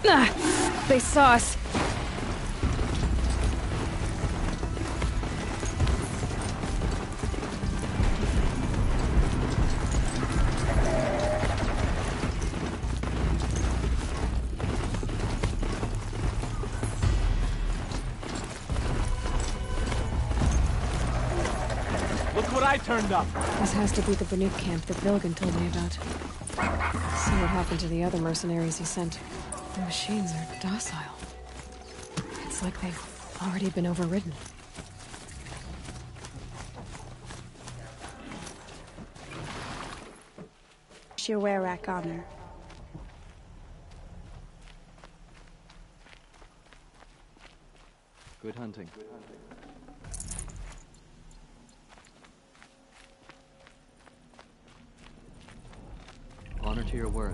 Ah, they saw us. Look what I turned up! This has to be the Banuk camp that Vilgan told me about. See what happened to the other mercenaries he sent. The machines are docile. It's like they've already been overridden. Your Werak honor. Good hunting. Honor to your word.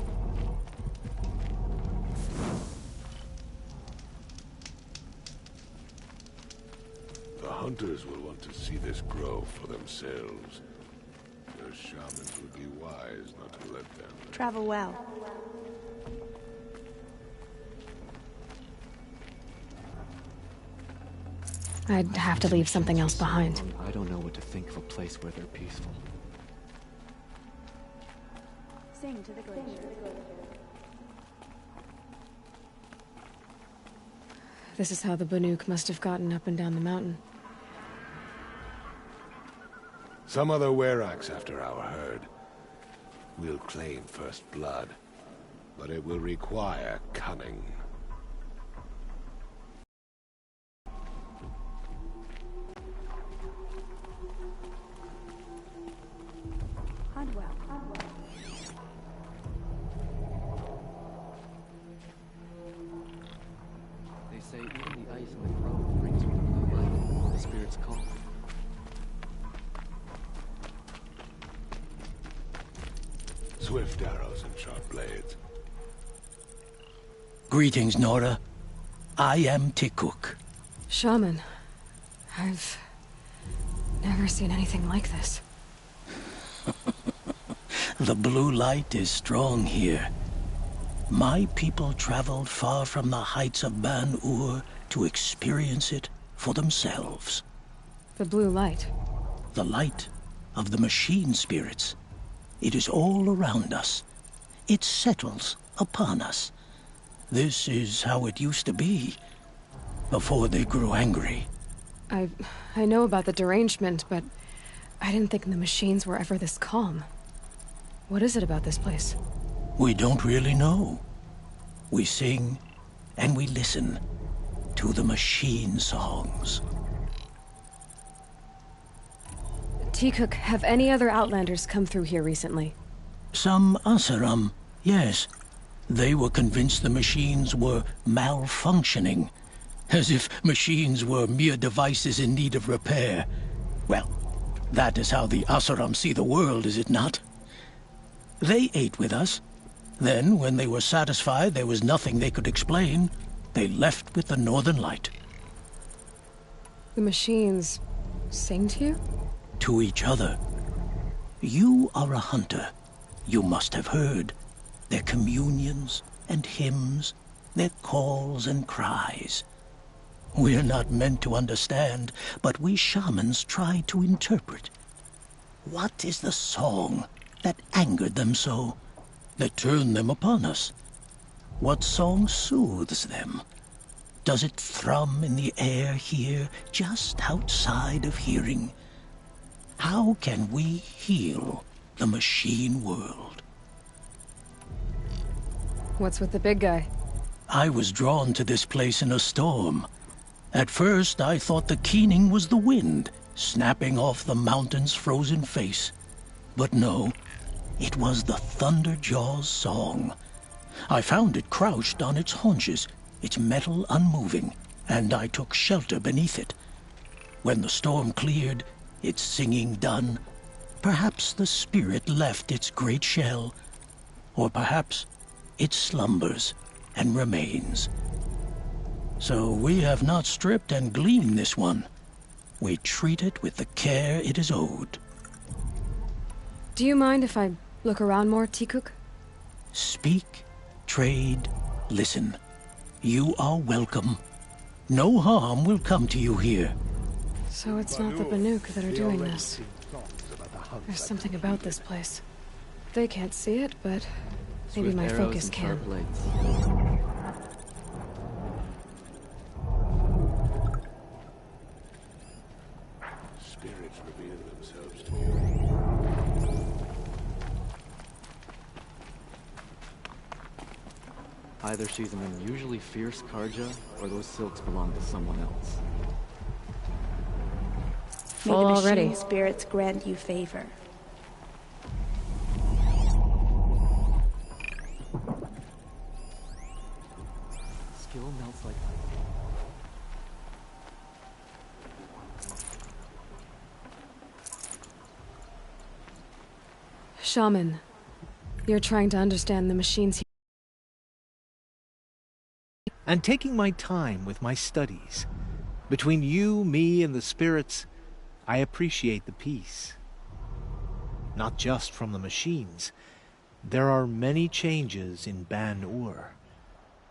The hunters will want to see this grow for themselves. Their shamans would be wise not to let them. Travel well. I'd have to leave something else behind. I don't know what to think of a place where they're peaceful. Sing to the glacier. This is how the Banuk must have gotten up and down the mountain. Some other Weraks after our herd. We'll claim first blood, but it will require cunning. Hunt well. They say even the ice in the grove brings with the blue light the spirit's call. Swift arrows and sharp blades. Greetings, Nora. I am Tikuk. Shaman. I've never seen anything like this. The blue light is strong here. My people traveled far from the heights of Ban-Ur to experience it for themselves. The blue light. The light of the machine spirits. It is all around us. It settles upon us. This is how it used to be, before they grew angry. I know about the derangement, but I didn't think the machines were ever this calm. What is it about this place? We don't really know. We sing and we listen to the machine songs. Tikuk, have any other Outlanders come through here recently? Some Asaram, yes. They were convinced the machines were malfunctioning, as if machines were mere devices in need of repair. Well, that is how the Asaram see the world, is it not? They ate with us. Then, when they were satisfied there was nothing they could explain, they left with the Northern Light. The machines sing to you? To each other. You are a hunter. You must have heard their communions and hymns, their calls and cries. We're not meant to understand, but we shamans try to interpret. What is the song that angered them so, that turned them upon us? What song soothes them? Does it thrum in the air here, just outside of hearing? How can we heal the machine world? What's with the big guy? I was drawn to this place in a storm. At first, I thought the keening was the wind, snapping off the mountain's frozen face. But no, it was the Thunderjaw's song. I found it crouched on its haunches, its metal unmoving, and I took shelter beneath it. When the storm cleared, its singing done, perhaps the spirit left its great shell, or perhaps it slumbers and remains. So we have not stripped and gleaned this one. We treat it with the care it is owed. Do you mind if I look around more, Tikuk? Speak, trade, listen. You are welcome. No harm will come to you here. So it's not the Banuk that are doing this. There's something about this place. They can't see it, but maybe Swift my arrows focus and can. sharp blades. Spirits reveal themselves to you. Either she's an unusually fierce Karja, or those silks belong to someone else. May Full the already. machine spirits grant you favor. Skill melts like Shaman, you're trying to understand the machines. And taking my time with my studies. Between you, me, and the spirits, I appreciate the peace. Not just from the machines. There are many changes in Ban-Ur.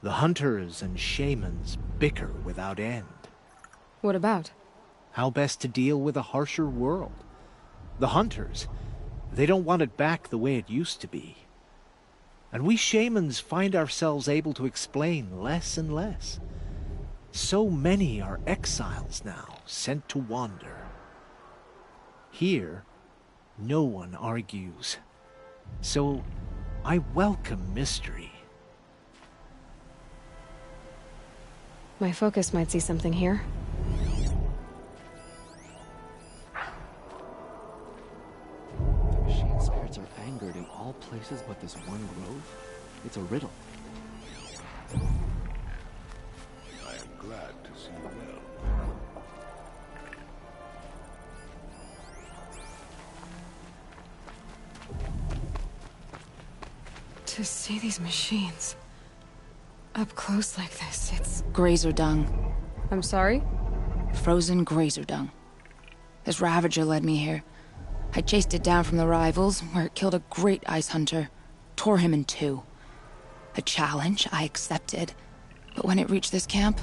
The hunters and shamans bicker without end. What about? How best to deal with a harsher world. The hunters, they don't want it back the way it used to be. And we shamans find ourselves able to explain less and less. So many are exiles now, sent to wander. Here, no one argues. So, I welcome mystery. My focus might see something here. the machine spirits are angered in all places but this one grove. It's a riddle. I am glad to see you well. To see these machines up close like this, it's... Grazer dung. I'm sorry? Frozen grazer dung. This Ravager led me here. I chased it down from the rivals, where it killed a great ice hunter. Tore him in two. A challenge I accepted. But when it reached this camp,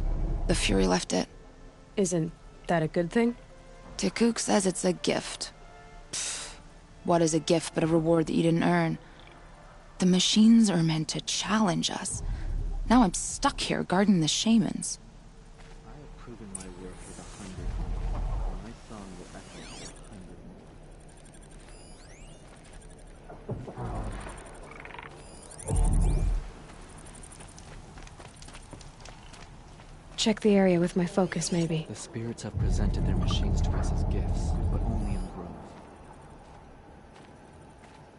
the Fury left it. Isn't that a good thing? Tikuk says it's a gift. Pfft. What is a gift but a reward that you didn't earn? The machines are meant to challenge us. Now I'm stuck here guarding the shamans. I have proven my worth with 100. My song will echo 100 more. Check the area with my focus, maybe. The spirits have presented their machines to us as gifts, but only in the grove.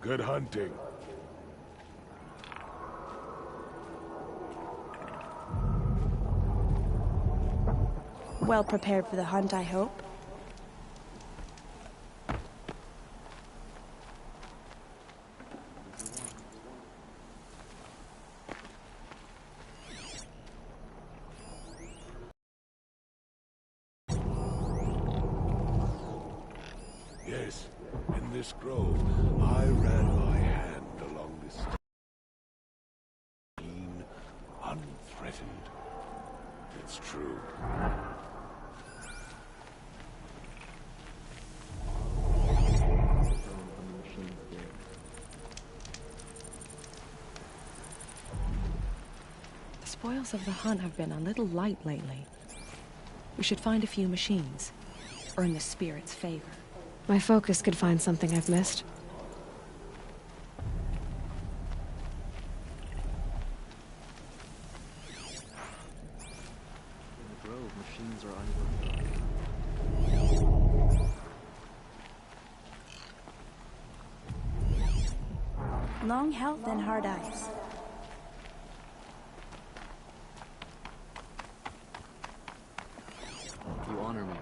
Good hunting. Well prepared for the hunt, I hope. Yes, in this grove, I ran my hand along this stream, unthreatened. It's true. The spoils of the hunt have been a little light lately. We should find a few machines. Earn the spirit's favor. My focus could find something I've missed. In the grove, machines are unworked. Long health and hard eyes. You honor me.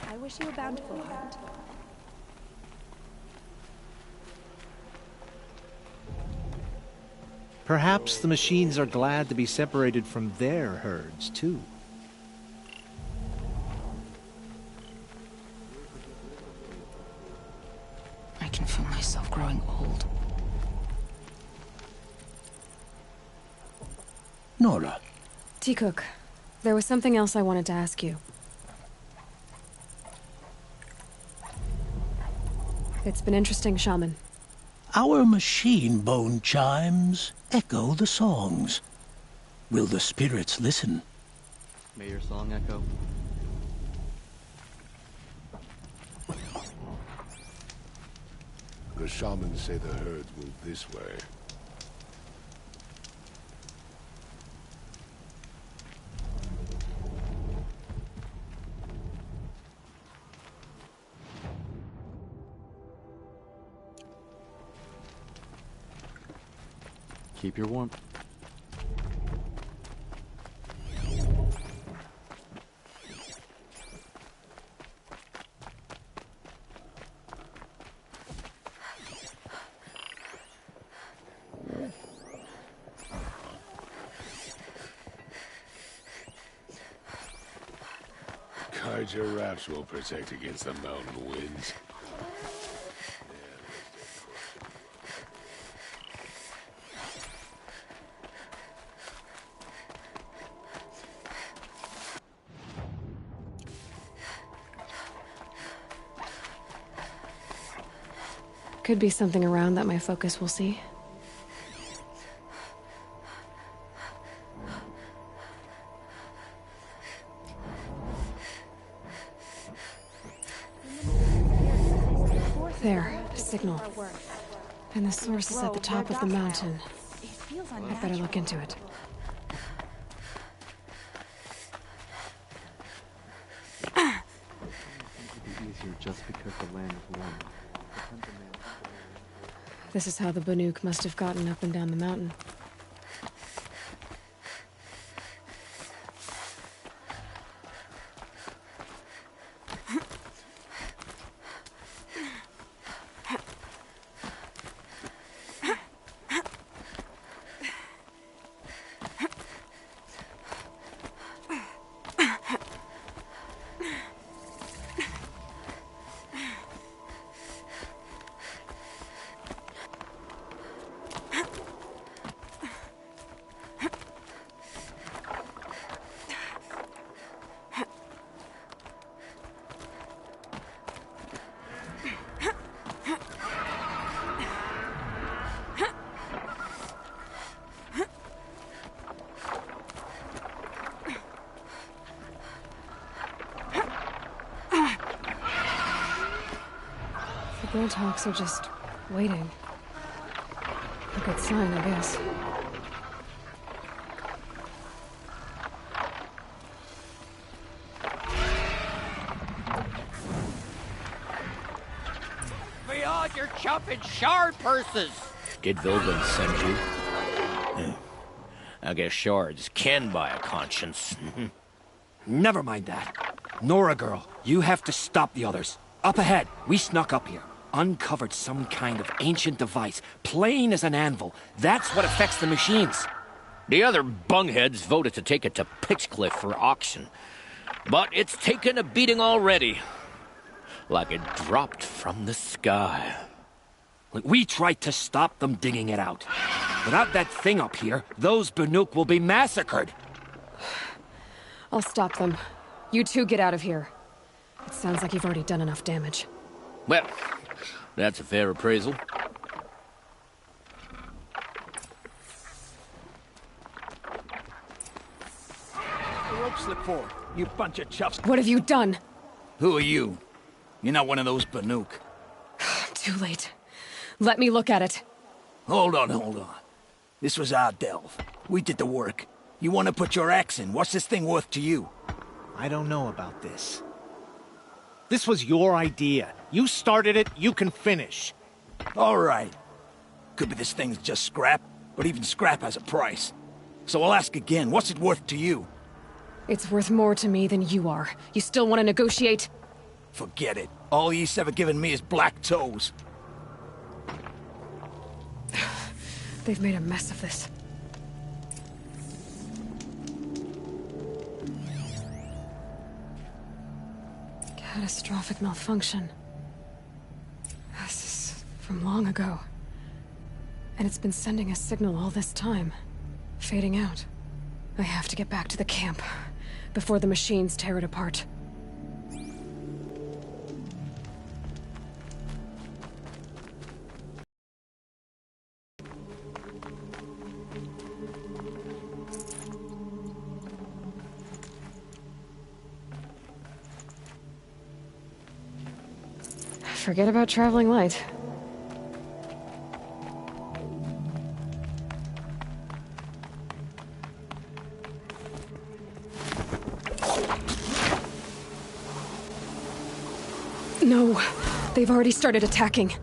I wish you a bountiful hunt. Perhaps the machines are glad to be separated from their herds, too. I can feel myself growing old. Nora. T-Cook, there was something else I wanted to ask you. It's been interesting, Shaman. Our machine bone chimes echo the songs. Will the spirits listen? May your song echo. The shamans say the herds move this way. Keep your warmth. Kaija wraps will protect against the mountain winds. Could be something around that my focus will see. There, a signal. And the source is at the top of the mountain. I'd better look into it. Easier just because the land is warm. This is how the Banuk must have gotten up and down the mountain. The Goldhawks are just waiting. A good sign, I guess. Beyond your chopping shard purses! Did Vilgund send you? I guess shards can buy a conscience. Never mind that. Nora girl, you have to stop the others. Up ahead, we snuck up here. Uncovered some kind of ancient device, plain as an anvil. That's what affects the machines. The other bungheads voted to take it to Pitchcliff for auction. But it's taken a beating already. Like it dropped from the sky. We tried to stop them digging it out. Without that thing up here, those Banuk will be massacred. I'll stop them. You two get out of here. It sounds like you've already done enough damage. Well, that's a fair appraisal. The rope slip forward, you bunch of chuffs. What have you done? Who are you? You're not one of those Banuk. Too late. Let me look at it. Hold on. This was our delve. We did the work. You want to put your axe in? What's this thing worth to you? I don't know about this. This was your idea. You started it, you can finish. All right. Could be this thing's just scrap, but even scrap has a price. So I'll ask again, what's it worth to you? It's worth more to me than you are. You still want to negotiate? Forget it. All he's ever given me is black toes. They've made a mess of this. Catastrophic malfunction. This is from long ago. And it's been sending a signal all this time, fading out. I have to get back to the camp before the machines tear it apart. Forget about traveling light. No, they've already started attacking.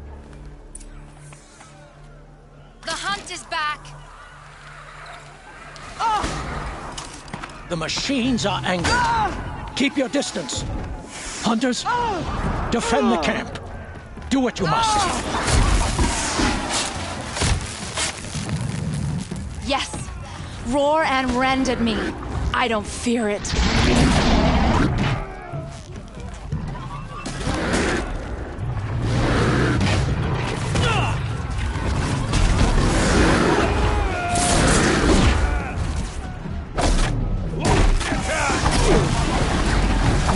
The hunt is back! The machines are angered. Keep your distance. Hunters, defend the camp. Do what you must. Yes! Roar and rend at me. I don't fear it.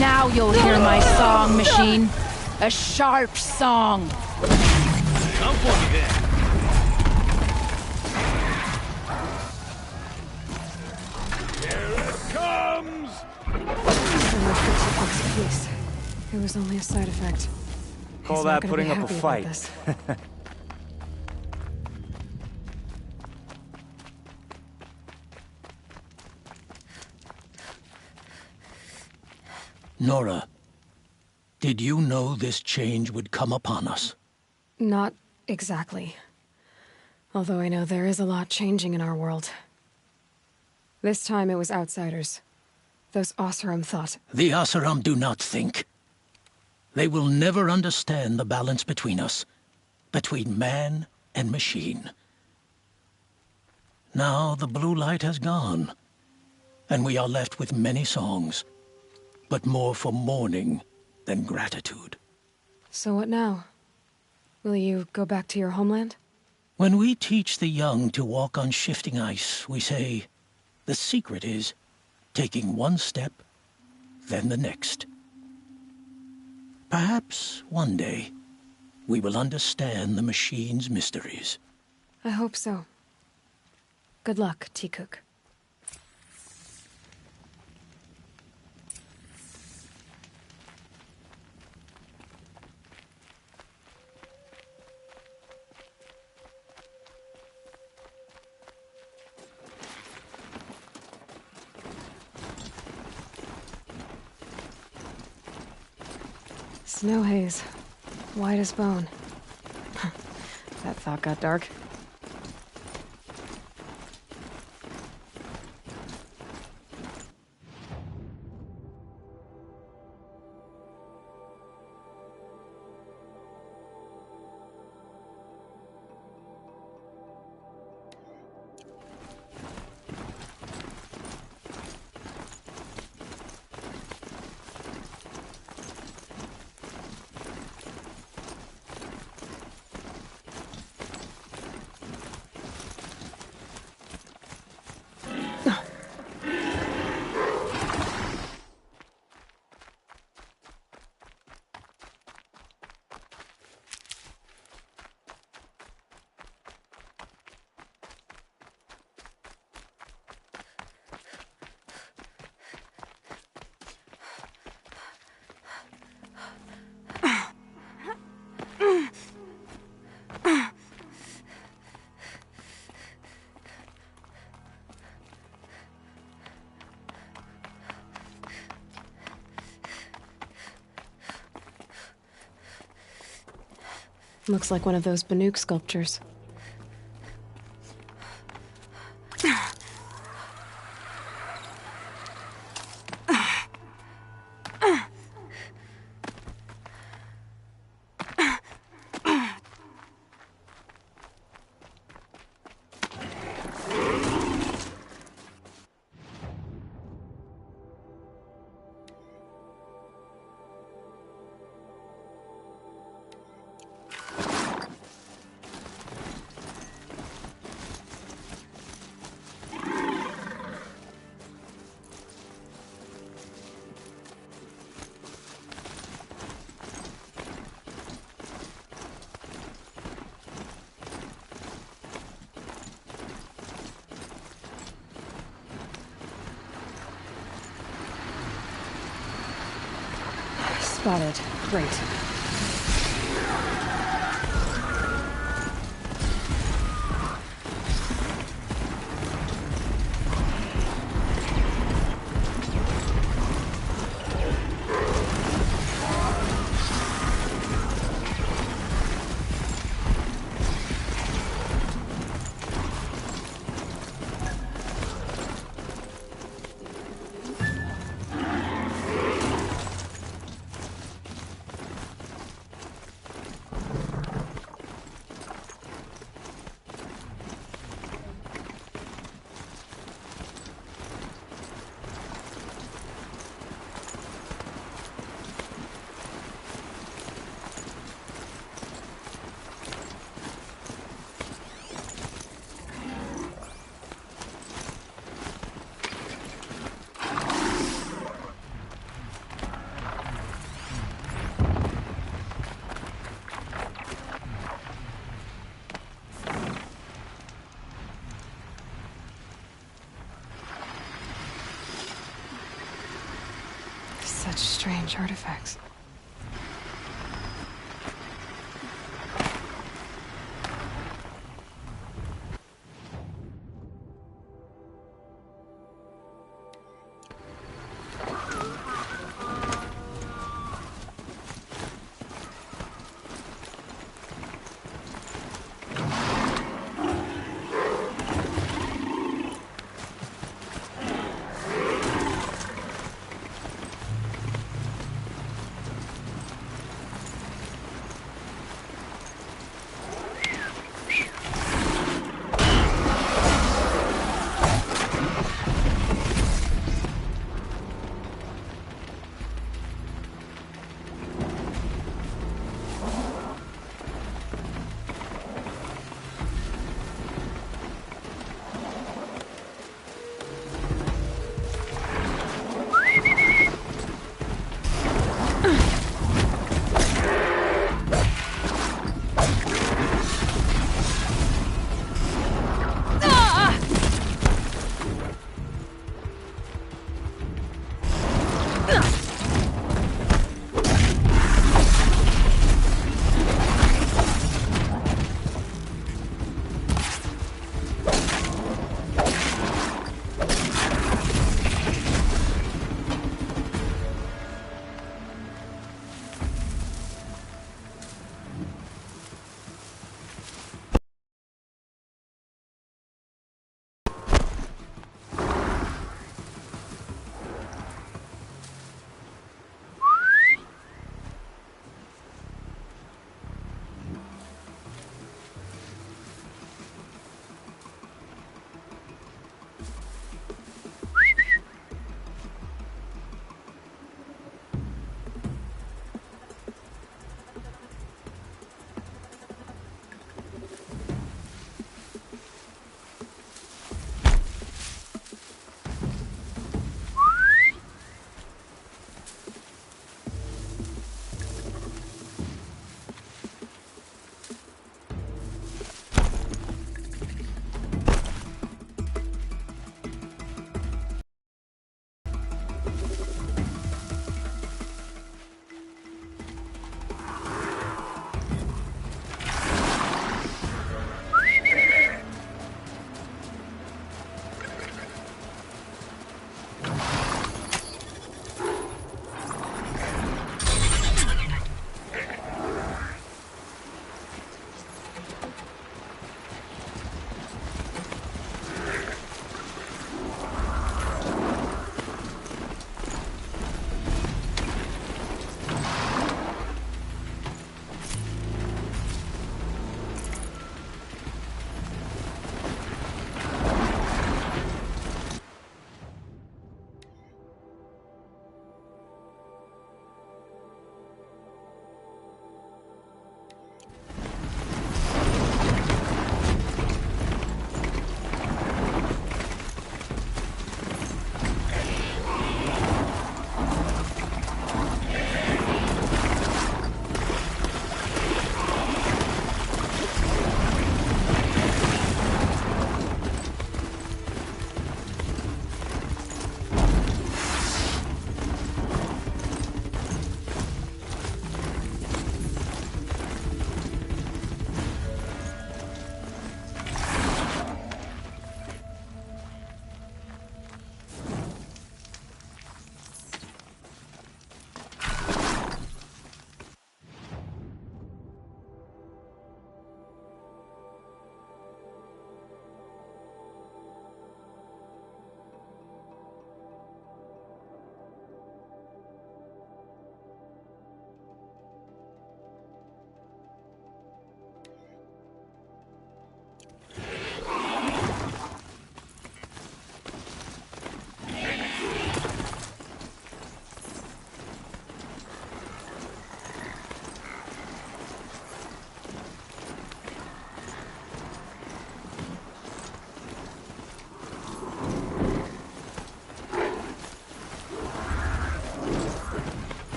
Now you'll hear my song, machine. A sharp song. Come for me then. Here it comes! Peace. It was only a side effect. Call He's that not gonna putting be up a happy about fight. this. Nora, did you know this change would come upon us? Not exactly. Although I know there is a lot changing in our world. This time it was outsiders. Those Oseram thought. The Oseram do not think. They will never understand the balance between us, between man and machine. Now the blue light has gone, and we are left with many songs, but more for mourning than gratitude. So what now? Will you go back to your homeland? When we teach the young to walk on shifting ice, we say, the secret is taking one step, then the next. Perhaps one day, we will understand the machine's mysteries. I hope so. Good luck, Tikuk. Snow haze. White as bone. That thought got dark. Looks like one of those Banuk sculptures. got it. Great. Such strange artifacts.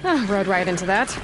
Rode right into that.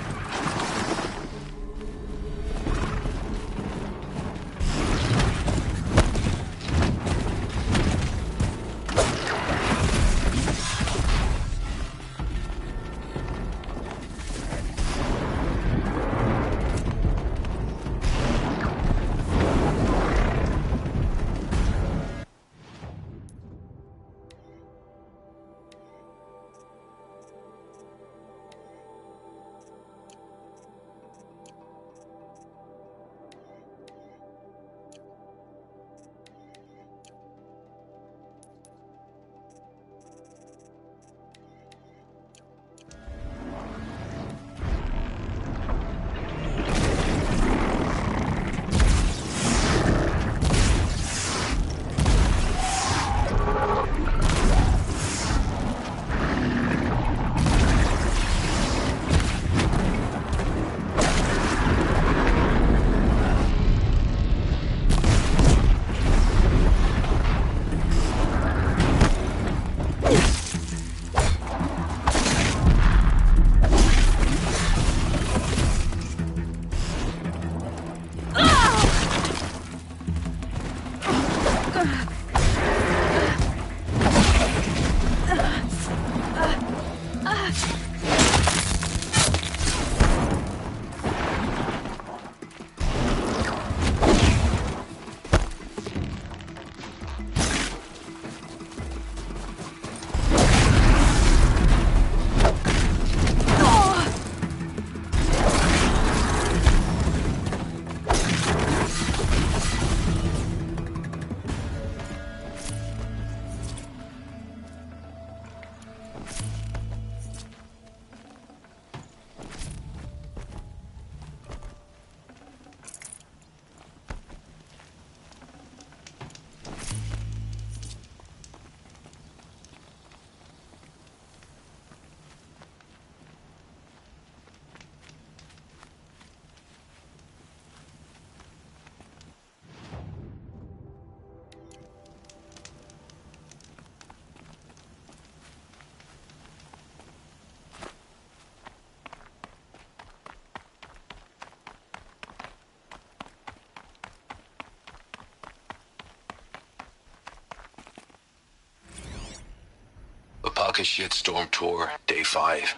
Apaka Shitstorm Tour, Day 5.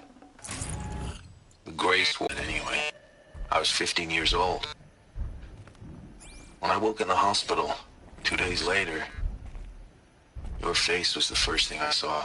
The Grace one, anyway. I was 15 years old. When I woke in the hospital, 2 days later, your face was the first thing I saw.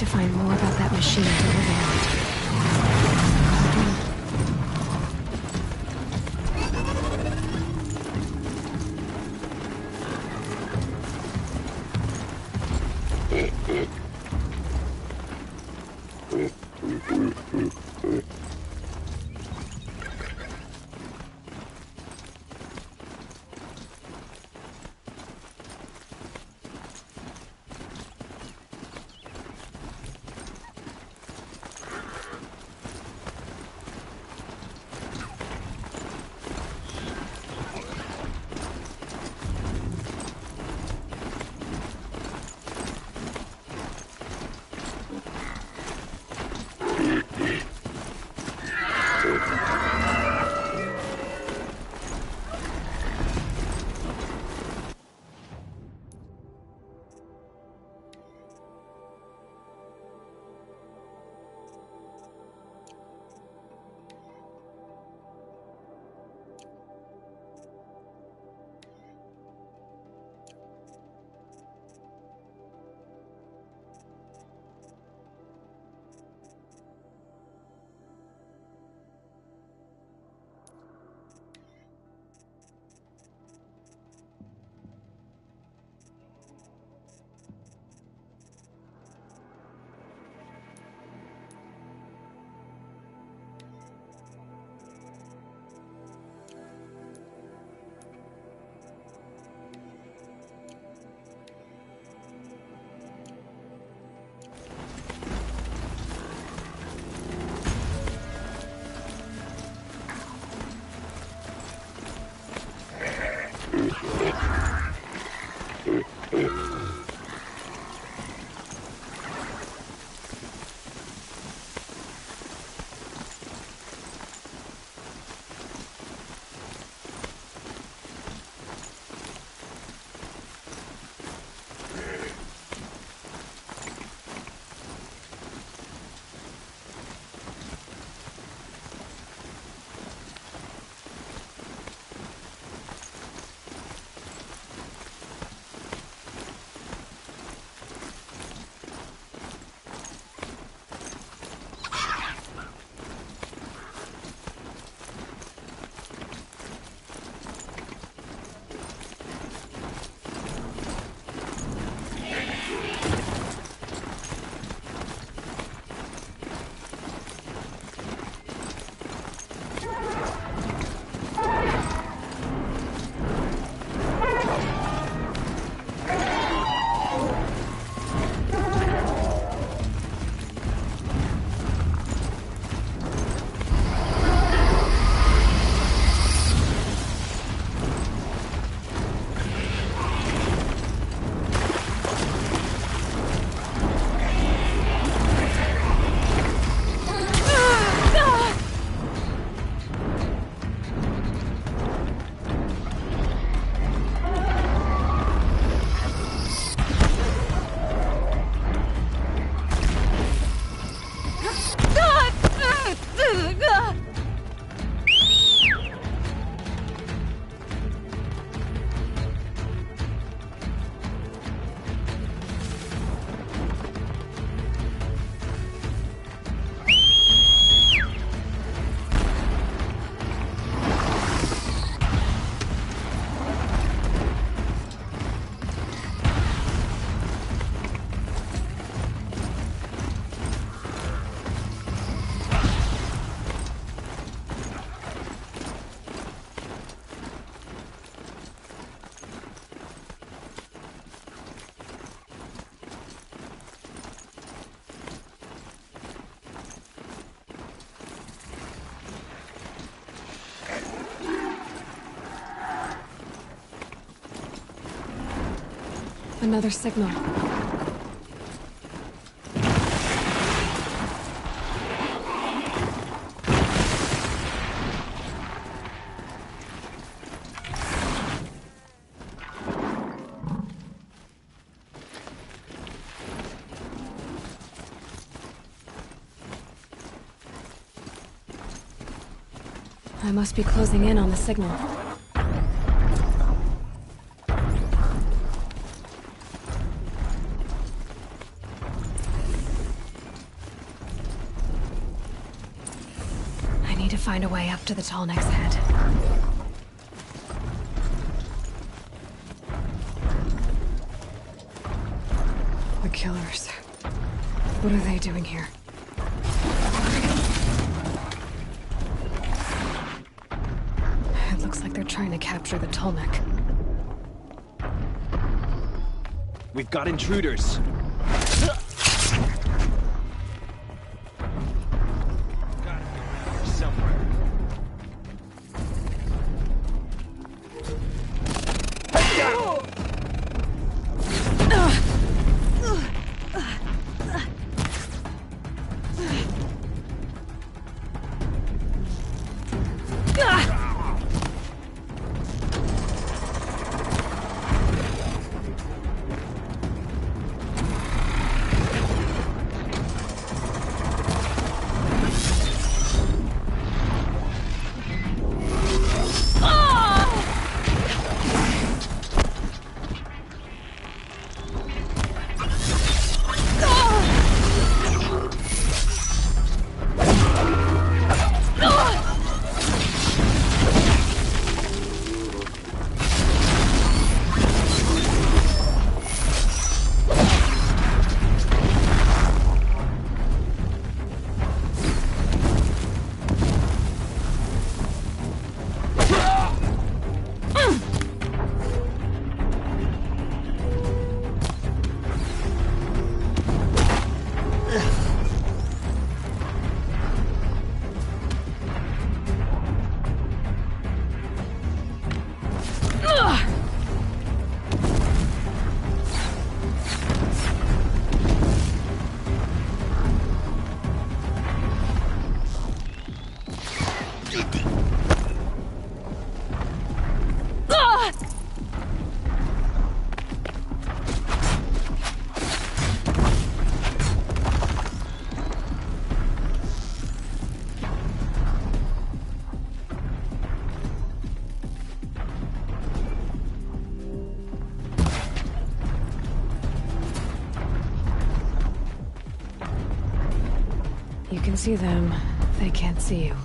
to find more about that machine to live on. Another signal. I must be closing in on the signal. need to find a way up to the Tallneck's head. The killers. What are they doing here? It looks like they're trying to capture the Tallneck. We've got intruders. You can see them, they can't see you.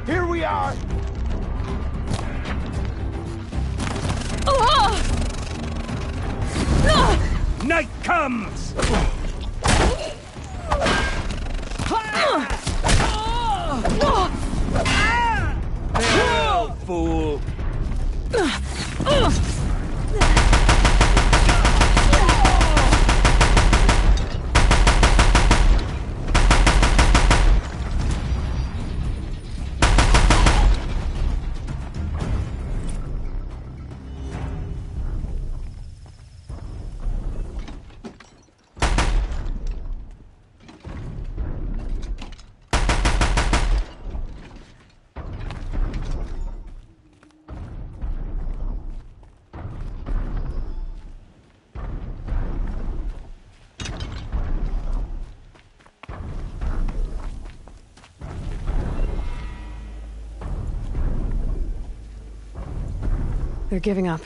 Here we are! Night comes! Hell, fool! They're giving up.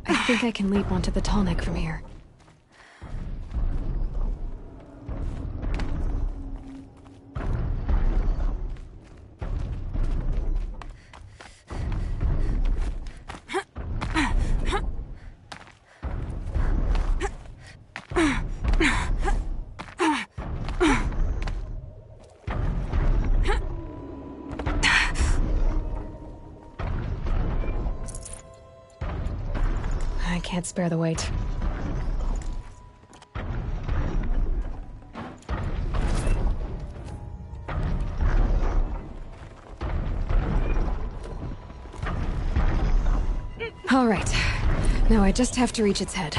I think I can leap onto the Tallneck from here. can't spare the weight. All right. Now I just have to reach its head.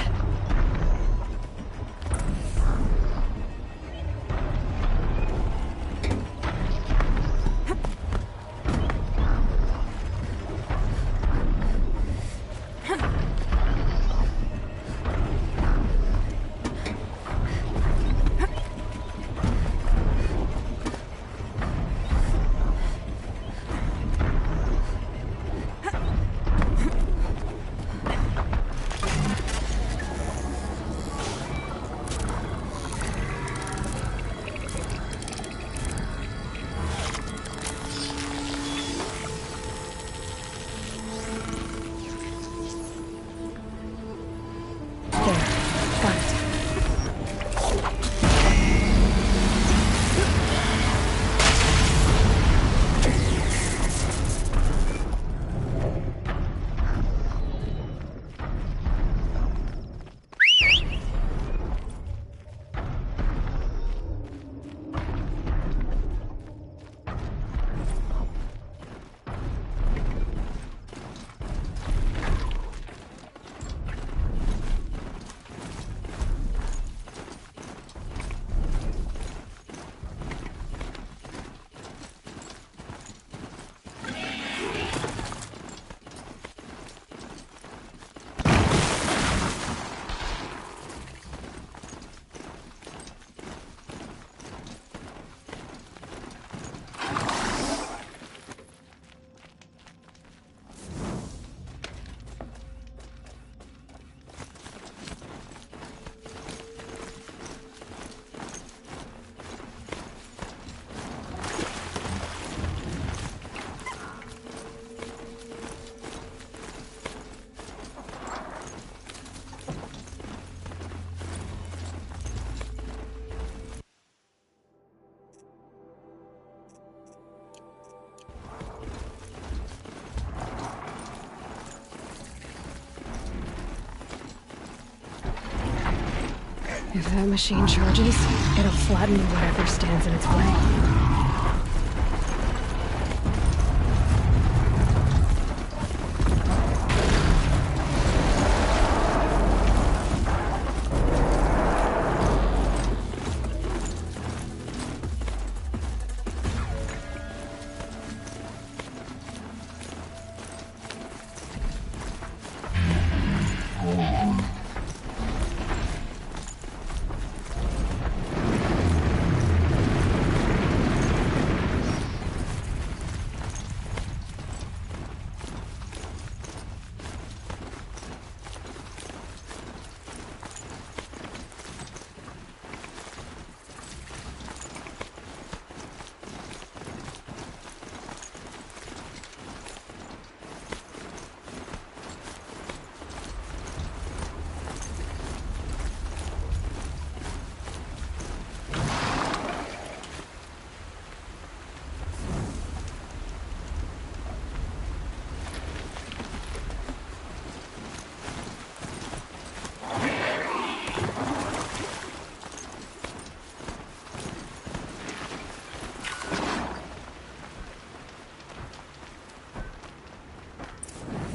If that machine charges, it'll flatten whatever stands in its way.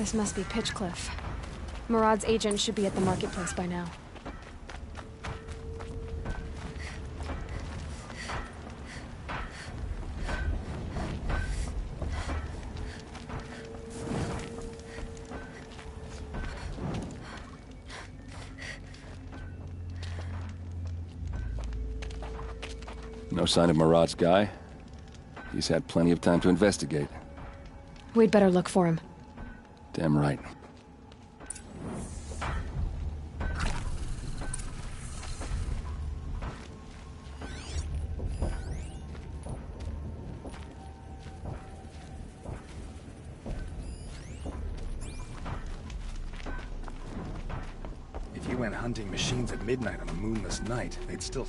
This must be Pitchcliff. Marad's agent should be at the marketplace by now. No sign of Marad's guy? He's had plenty of time to investigate. We'd better look for him. Damn right. If you went hunting machines at midnight on a moonless night, they'd still...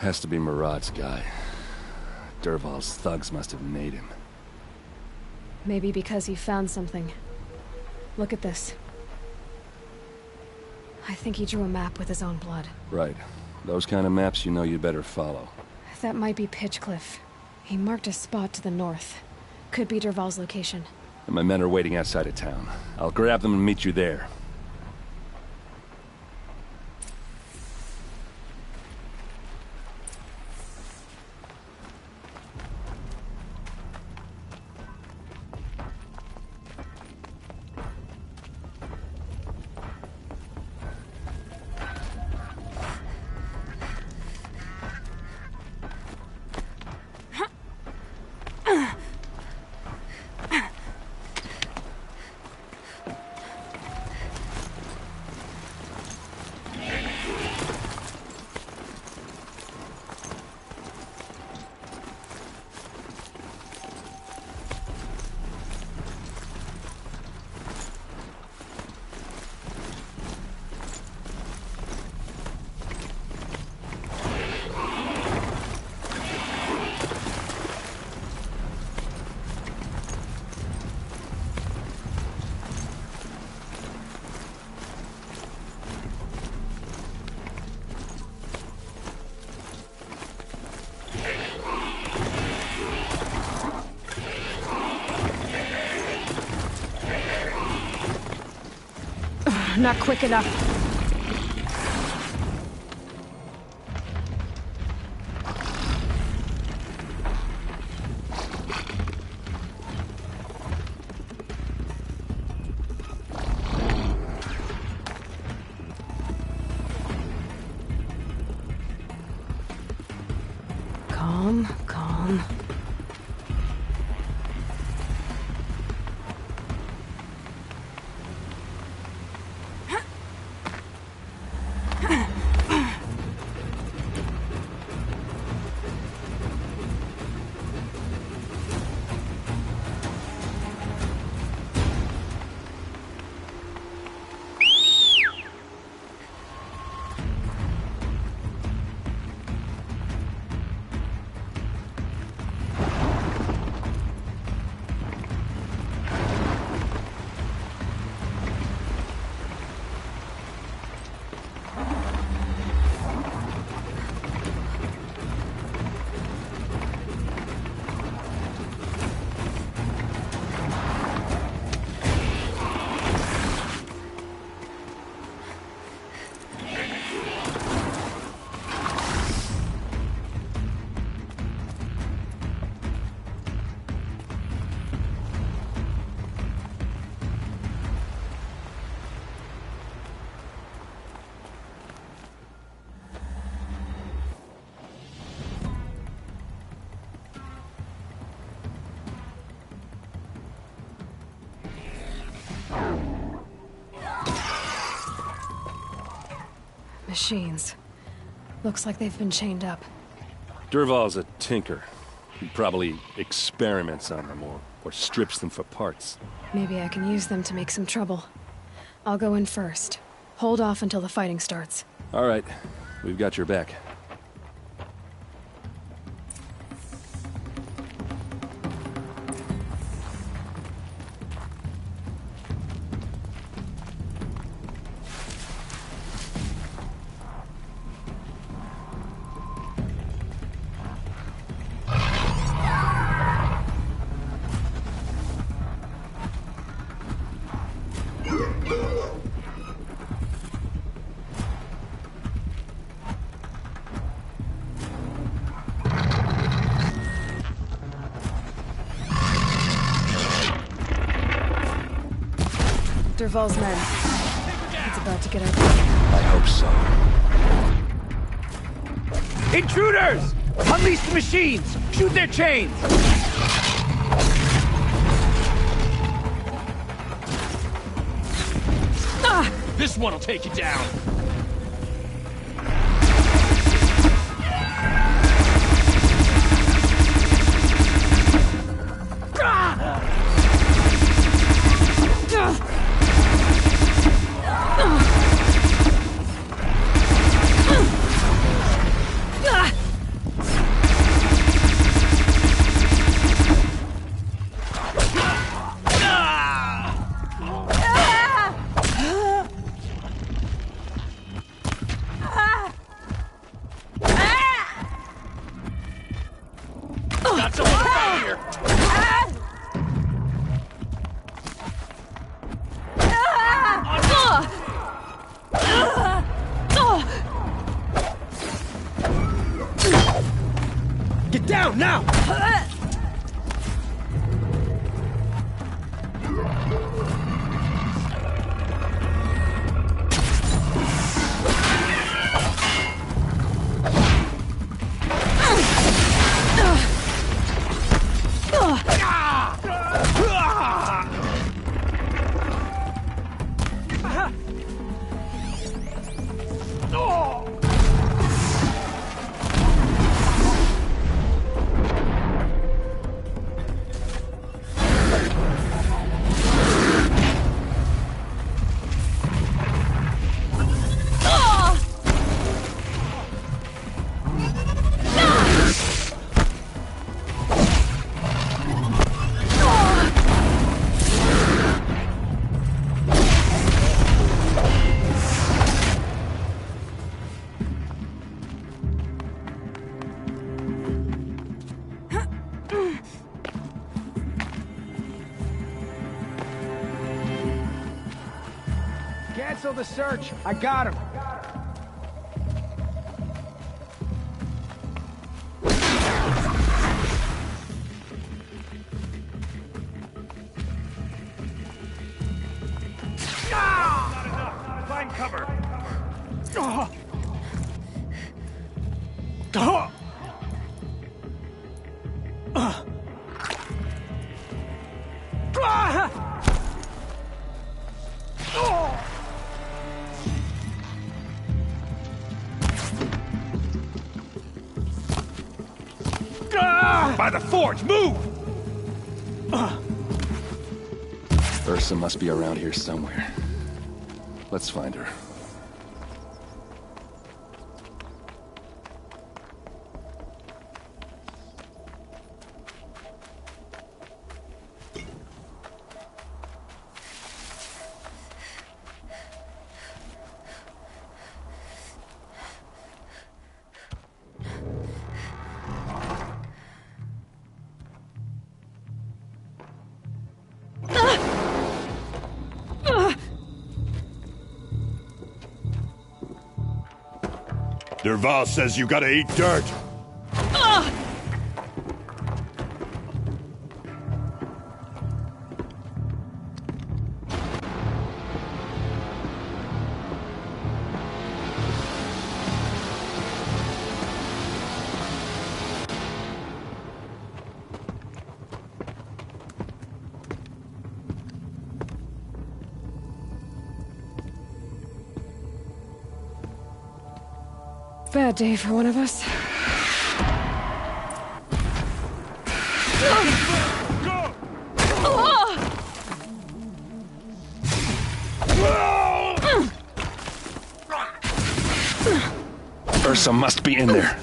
Has to be Murad's guy. Dervahl's thugs must have made him. Maybe because he found something. Look at this. I think he drew a map with his own blood. Right. Those kind of maps you know you'd better follow. That might be Pitchcliff. He marked a spot to the north. Could be Dervahl's location. And my men are waiting outside of town. I'll grab them and meet you there. Not quick enough. Calm, calm. Machines. Looks like they've been chained up. Dervahl's a tinker. He probably experiments on them or strips them for parts. Maybe I can use them to make some trouble. I'll go in first. Hold off until the fighting starts. All right. We've got your back. Dervahl's men. It's about to get out. I hope so. Intruders! Unleash the machines! Shoot their chains! This one'll take you down! Got someone to fight here! Get down, now! Cancel the search. I got him. Find cover. By the forge, move! Ursa must be around here somewhere. Let's find her. Dervahl says you gotta eat dirt. Bad day for one of us. Ursa must be in there.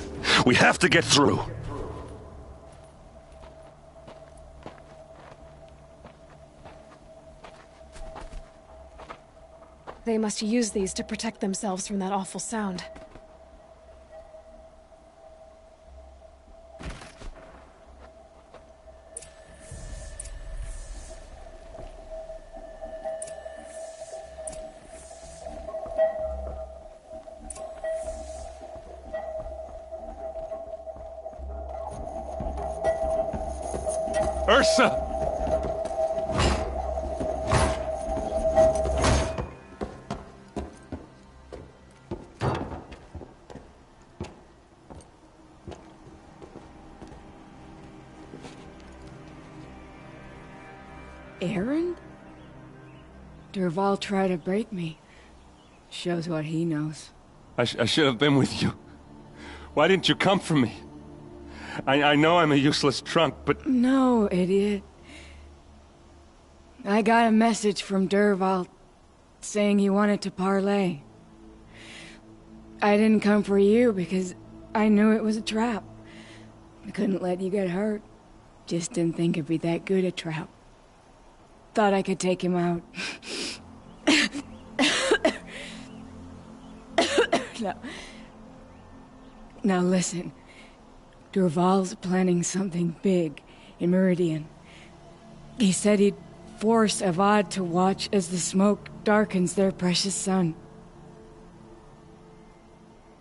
We have to get through. They must use these to protect themselves from that awful sound. Ursa! Aaron? Dervahl tried to break me. Shows what he knows. I should have been with you. Why didn't you come for me? I know I'm a useless trunk, but... No, idiot. I got a message from Dervahl saying he wanted to parlay. I didn't come for you because I knew it was a trap. I couldn't let you get hurt. Just didn't think it'd be that good a trap. Thought I could take him out. Now listen. Durval's planning something big in Meridian. He said he'd force Avad to watch as the smoke darkens their precious sun.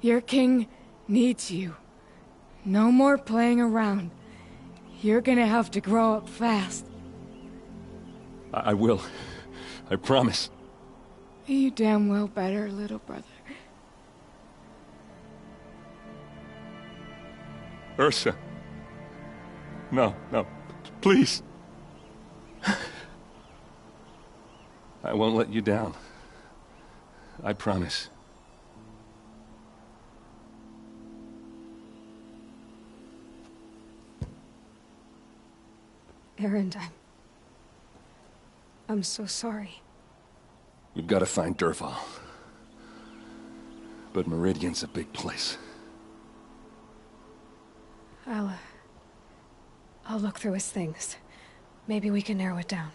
Your king needs you. No more playing around. You're gonna have to grow up fast. I will. I promise. You damn well better, little brother. Ursa. No, please. I won't let you down. I promise. Erend, I'm so sorry. We've got to find Dervahl. But Meridian's a big place. I'll look through his things. Maybe we can narrow it down.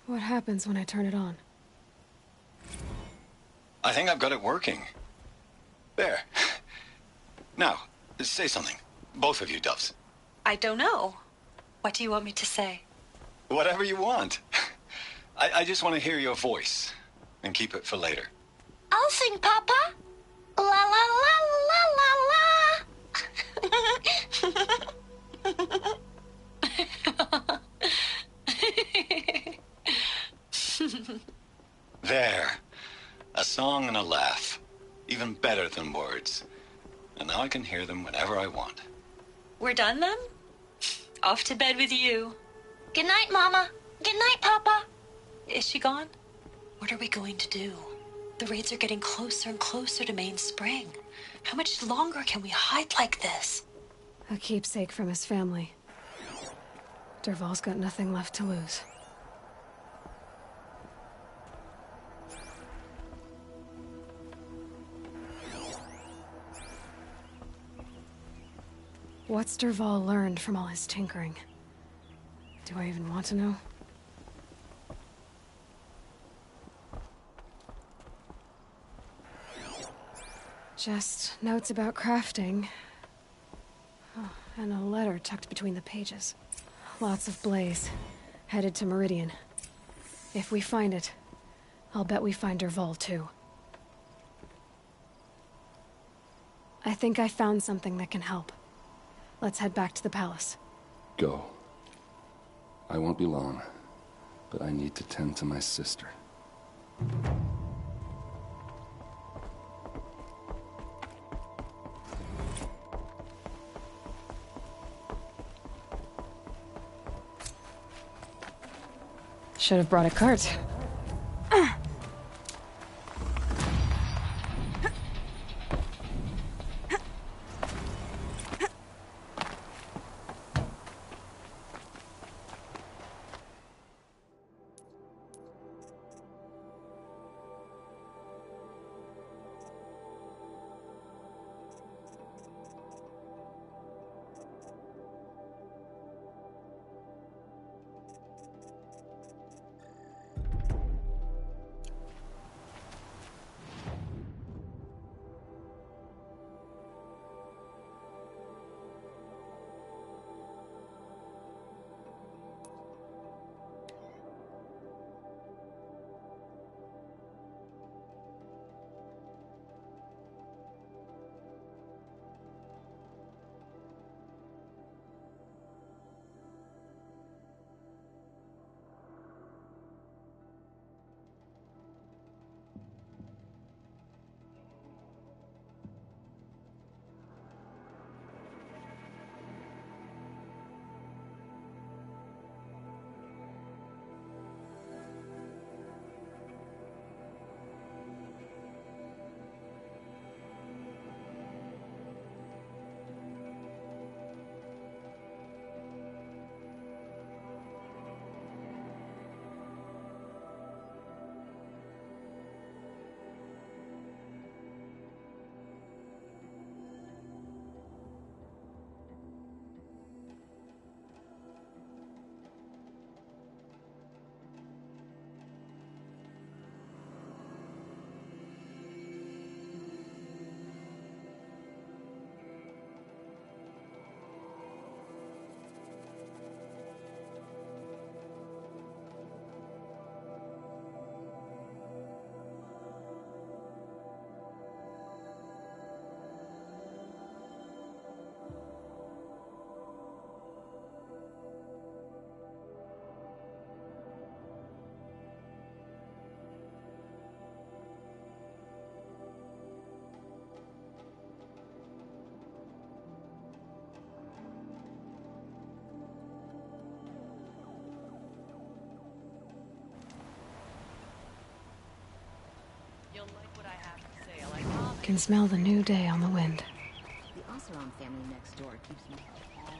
What happens when I turn it on? I think I've got it working. There. Now, say something. Both of you, Doves. I don't know. What do you want me to say? Whatever you want. I just want to hear your voice. And keep it for later. I'll sing, Papa. La la la la la la. There. A song and a laugh. Even better than words. And now I can hear them whenever I want. We're done then? Off to bed with you. Good night, Mama. Good night, Papa. Is she gone? What are we going to do? The raids are getting closer and closer to Main Spring. How much longer can we hide like this? A keepsake from his family. Dervahl's got nothing left to lose. What's Dervahl learned from all his tinkering? Do I even want to know? Just notes about crafting. Oh, and a letter tucked between the pages. Lots of blaze. Headed to Meridian. If we find it, I'll bet we find Dervahl too. I think I found something that can help. Let's head back to the palace. Go. I won't be long, but I need to tend to my sister. Should have brought a cart. Can smell the new day on the wind. The Oseram family next door keeps me all...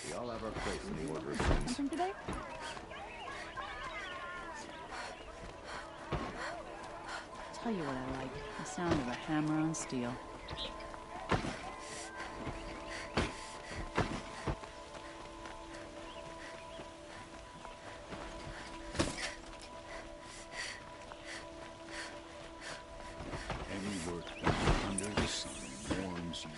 We all have our place in the order of things. Something today? Tell you what I like. The sound of a hammer on steel. Every work done under the sun warms you.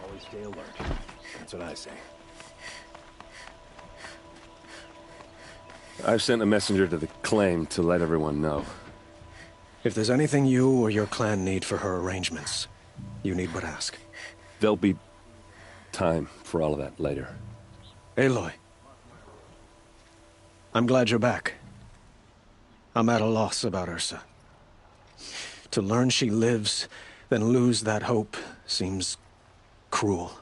Always stay alert. That's what I say. I've sent a messenger to the claim to let everyone know. If there's anything you or your clan need for her arrangements, you need but ask. There'll be time for all of that later. Aloy. I'm glad you're back. I'm at a loss about Ursa. To learn she lives, then lose that hope, seems cruel.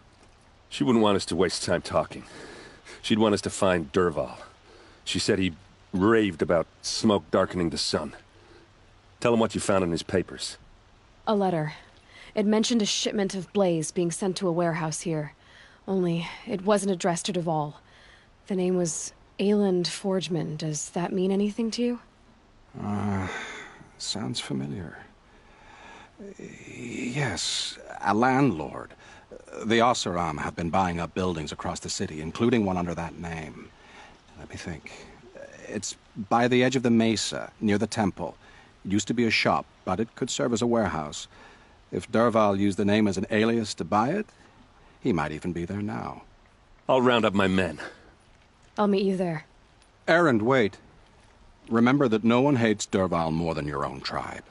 She wouldn't want us to waste time talking. She'd want us to find Dervahl. She said he raved about smoke darkening the sun. Tell him what you found in his papers. A letter. It mentioned a shipment of blaze being sent to a warehouse here. Only, it wasn't addressed to Dervahl. The name was Ayland Forgeman. Does that mean anything to you? Sounds familiar. Yes, a landlord. The Oseram have been buying up buildings across the city, including one under that name. Let me think. It's by the edge of the mesa, near the temple. It used to be a shop, but it could serve as a warehouse. If Dervahl used the name as an alias to buy it, he might even be there now. I'll round up my men. I'll meet you there. Erend, wait. Remember that no one hates Dervahl more than your own tribe.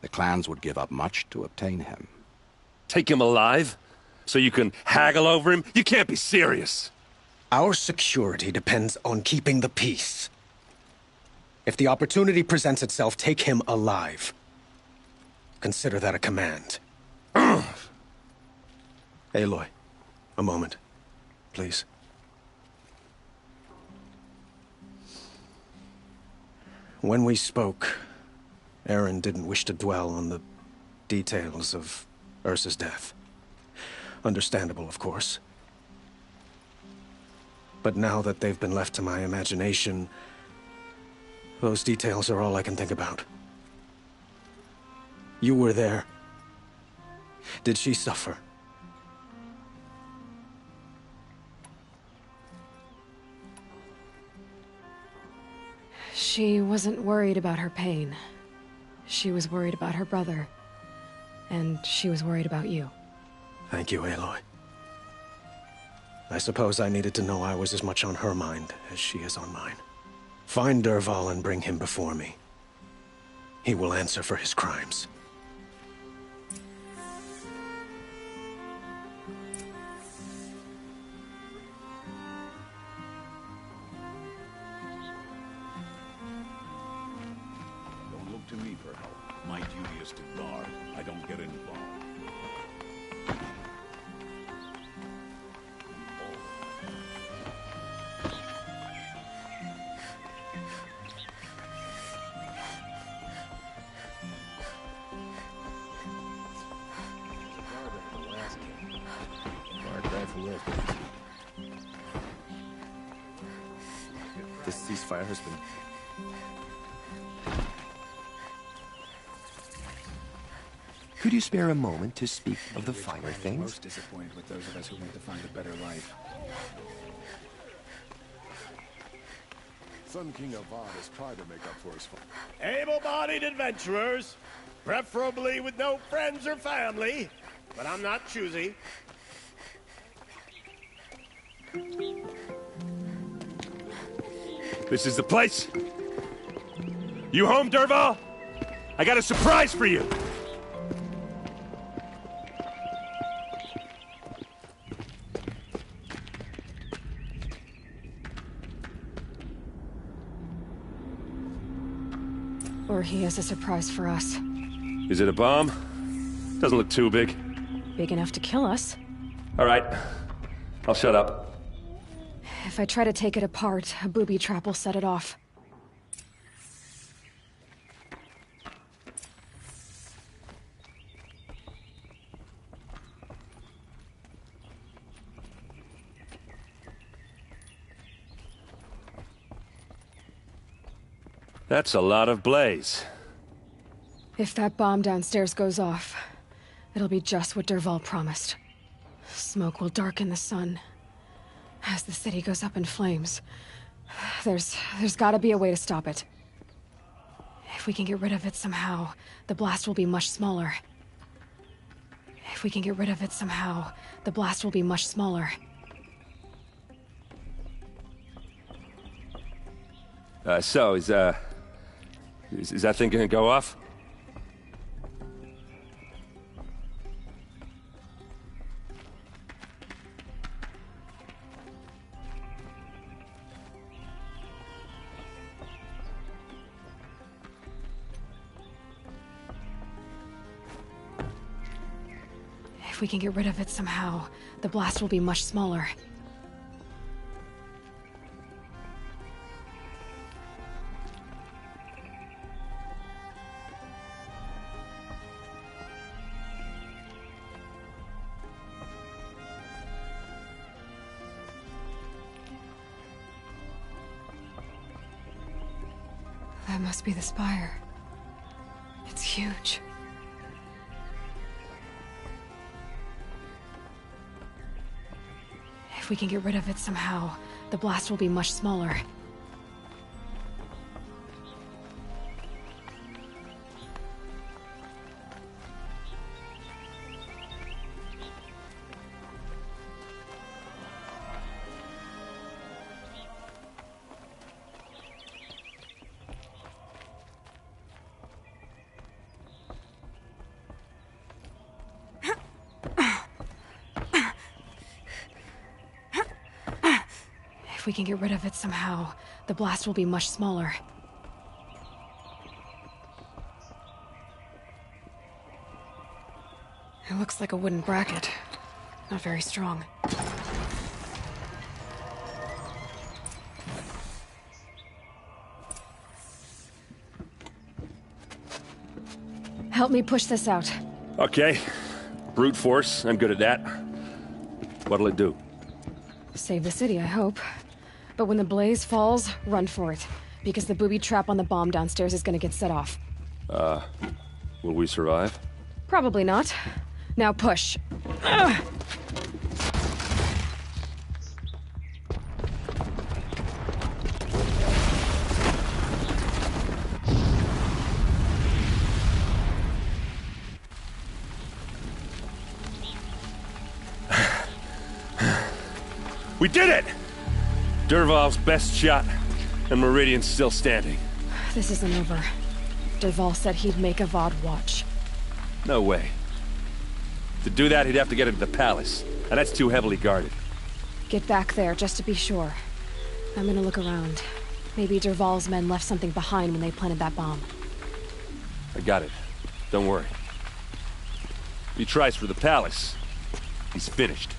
The clans would give up much to obtain him. Take him alive? So you can haggle over him? You can't be serious. Our security depends on keeping the peace. If the opportunity presents itself, take him alive. Consider that a command. Aloy, a moment, please. When we spoke, Erend didn't wish to dwell on the details of Ursa's death. Understandable, of course. But now that they've been left to my imagination, those details are all I can think about. You were there. Did she suffer? She wasn't worried about her pain. She was worried about her brother. And she was worried about you. Thank you, Aloy. I suppose I needed to know I was as much on her mind as she is on mine. Find Dervahl and bring him before me. He will answer for his crimes. Don't look to me for help. My duty is to guard. I don't get involved. This ceasefire has been... Could you spare a moment to speak of the finer things? Most disappointed with those of us who want to find a better life. Sun King Avad has tried to make up for his fault. Able-bodied adventurers, preferably with no friends or family, but I'm not choosy. This is the place? You home, Dervahl? I got a surprise for you! whatever he is a surprise for us. Is it a bomb? Doesn't look too big. Big enough to kill us. All right. I'll shut up. If I try to take it apart, a booby trap will set it off. That's a lot of blaze. If that bomb downstairs goes off, it'll be just what Dervahl promised. Smoke will darken the sun. As the city goes up in flames, there's gotta be a way to stop it. If we can get rid of it somehow, the blast will be much smaller. If we can get rid of it somehow, the blast will be much smaller. So, is that thing gonna go off? If we can get rid of it somehow, the blast will be much smaller. That must be the spire. It's huge. If we can get rid of it somehow, the blast will be much smaller. If we can get rid of it somehow, the blast will be much smaller. It looks like a wooden bracket. Not very strong. Help me push this out. Okay. Brute force, I'm good at that. What'll it do? Save the city, I hope. But when the blaze falls, run for it. Because the booby trap on the bomb downstairs is gonna get set off. Will we survive? Probably not. Now push. Ugh. We did it! Dervahl's best shot, and Meridian's still standing. This isn't over. Dervahl said he'd make Avad watch. No way. To do that, he'd have to get into the palace, and that's too heavily guarded. Get back there, just to be sure. I'm gonna look around. Maybe Dervahl's men left something behind when they planted that bomb. I got it. Don't worry. If he tries for the palace, he's finished.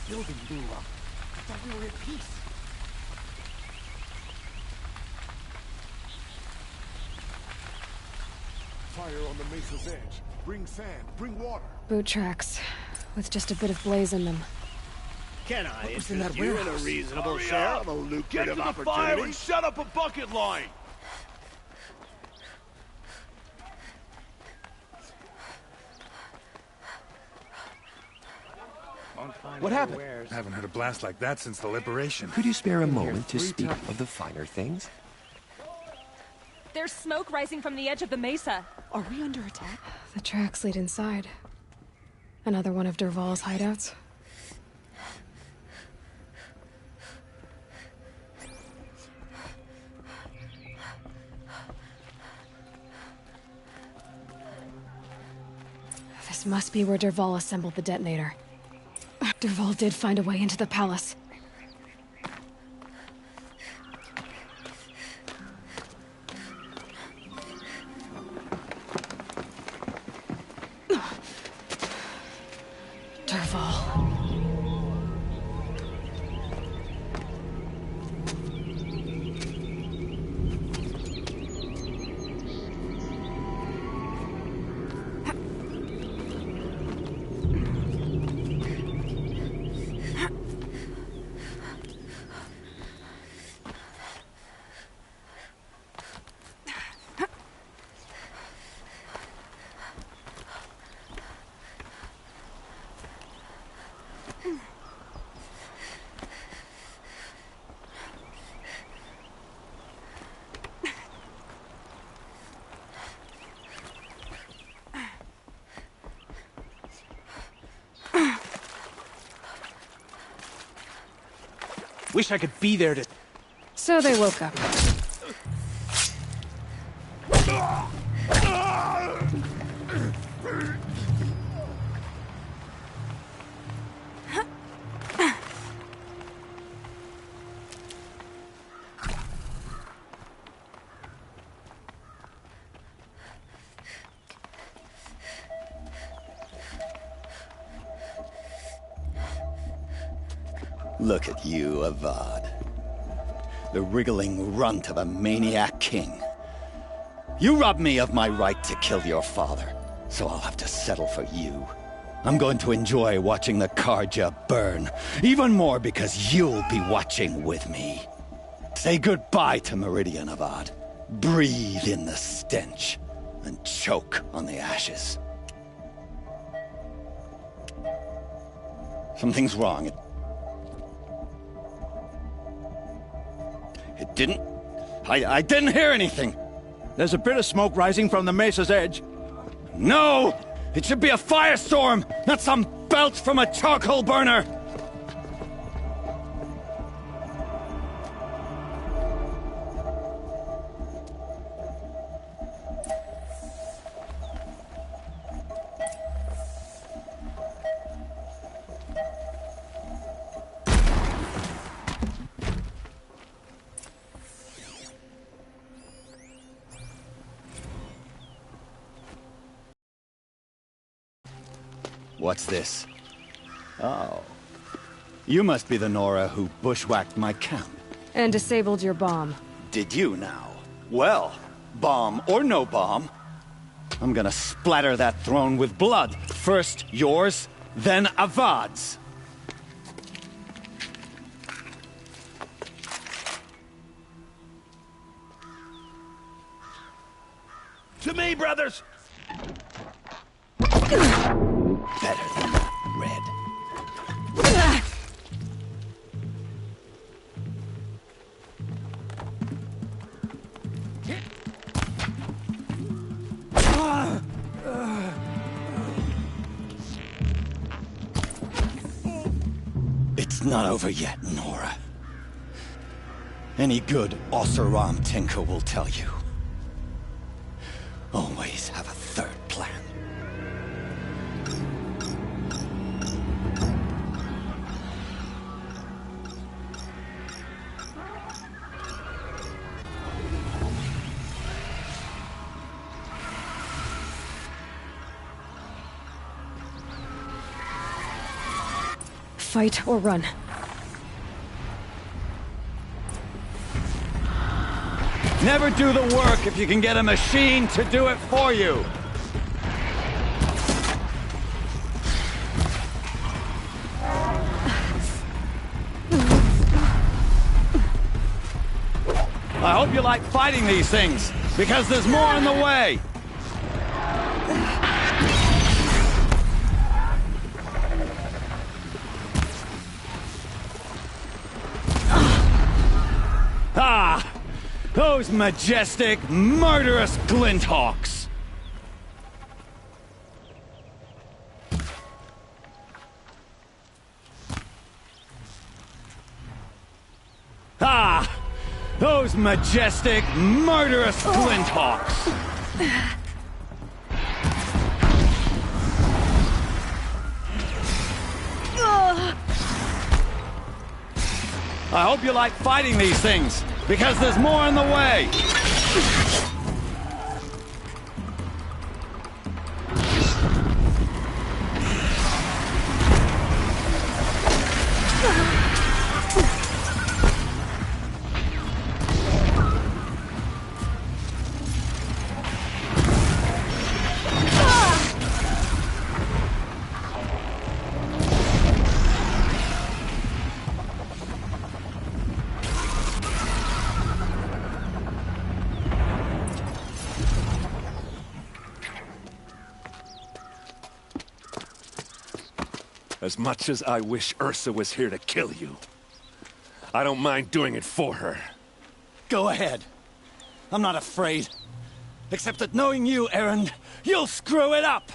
Building blew up. I thought we were at peace. Fire on the mesa's edge. Bring sand, bring water. Boot tracks, with just a bit of blaze in them. Can I was in interest that you in a warehouse? reasonable Hurry share up! of a Get lucrative to the opportunity? fire and set up a bucket line! What happened? I haven't heard a blast like that since the liberation. Could you spare a moment to speak of the finer things? There's smoke rising from the edge of the mesa. Are we under attack? The tracks lead inside. Another one of Dervahl's hideouts. This must be where Dervahl assembled the detonator. Dervahl did find a way into the palace. Wish I could be there to... So they woke up. Look at you, Avad. The wriggling runt of a maniac king. You robbed me of my right to kill your father, so I'll have to settle for you. I'm going to enjoy watching the Carja burn, even more because you'll be watching with me. Say goodbye to Meridian, Avad. Breathe in the stench, and choke on the ashes. Something's wrong. It didn't... I didn't hear anything. There's a bit of smoke rising from the mesa's edge. No! It should be a firestorm, not some belch from a charcoal burner! What's this? Oh. You must be the Nora who bushwhacked my camp. And disabled your bomb. Did you now? Well, bomb or no bomb, I'm gonna splatter that throne with blood. First yours, then Avad's. To me, brothers! Better than that, Red. It's not over yet, Nora. Any good Oseram tinker will tell you. Always have a third plan. Fight or run. Never do the work if you can get a machine to do it for you. I hope you like fighting these things, because there's more in the way. Ah! Those majestic, murderous Glinthawks! Ah! Those majestic, murderous Glinthawks! I hope you like fighting these things, because there's more in the way! As much as I wish Ursa was here to kill you, I don't mind doing it for her. Go ahead. I'm not afraid. Except that knowing you, Erend, you'll screw it up!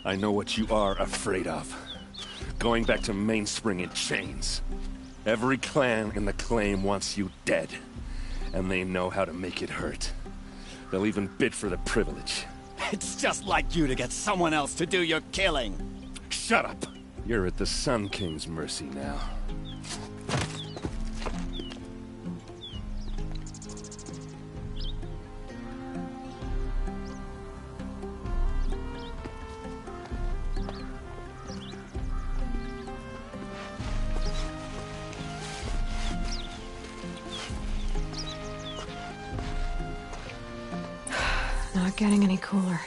I know what you are afraid of. Going back to Mainspring in chains. Every clan in the claim wants you dead. And they know how to make it hurt. They'll even bid for the privilege. It's just like you to get someone else to do your killing. Shut up! You're at the Sun King's mercy now. Not getting any cooler.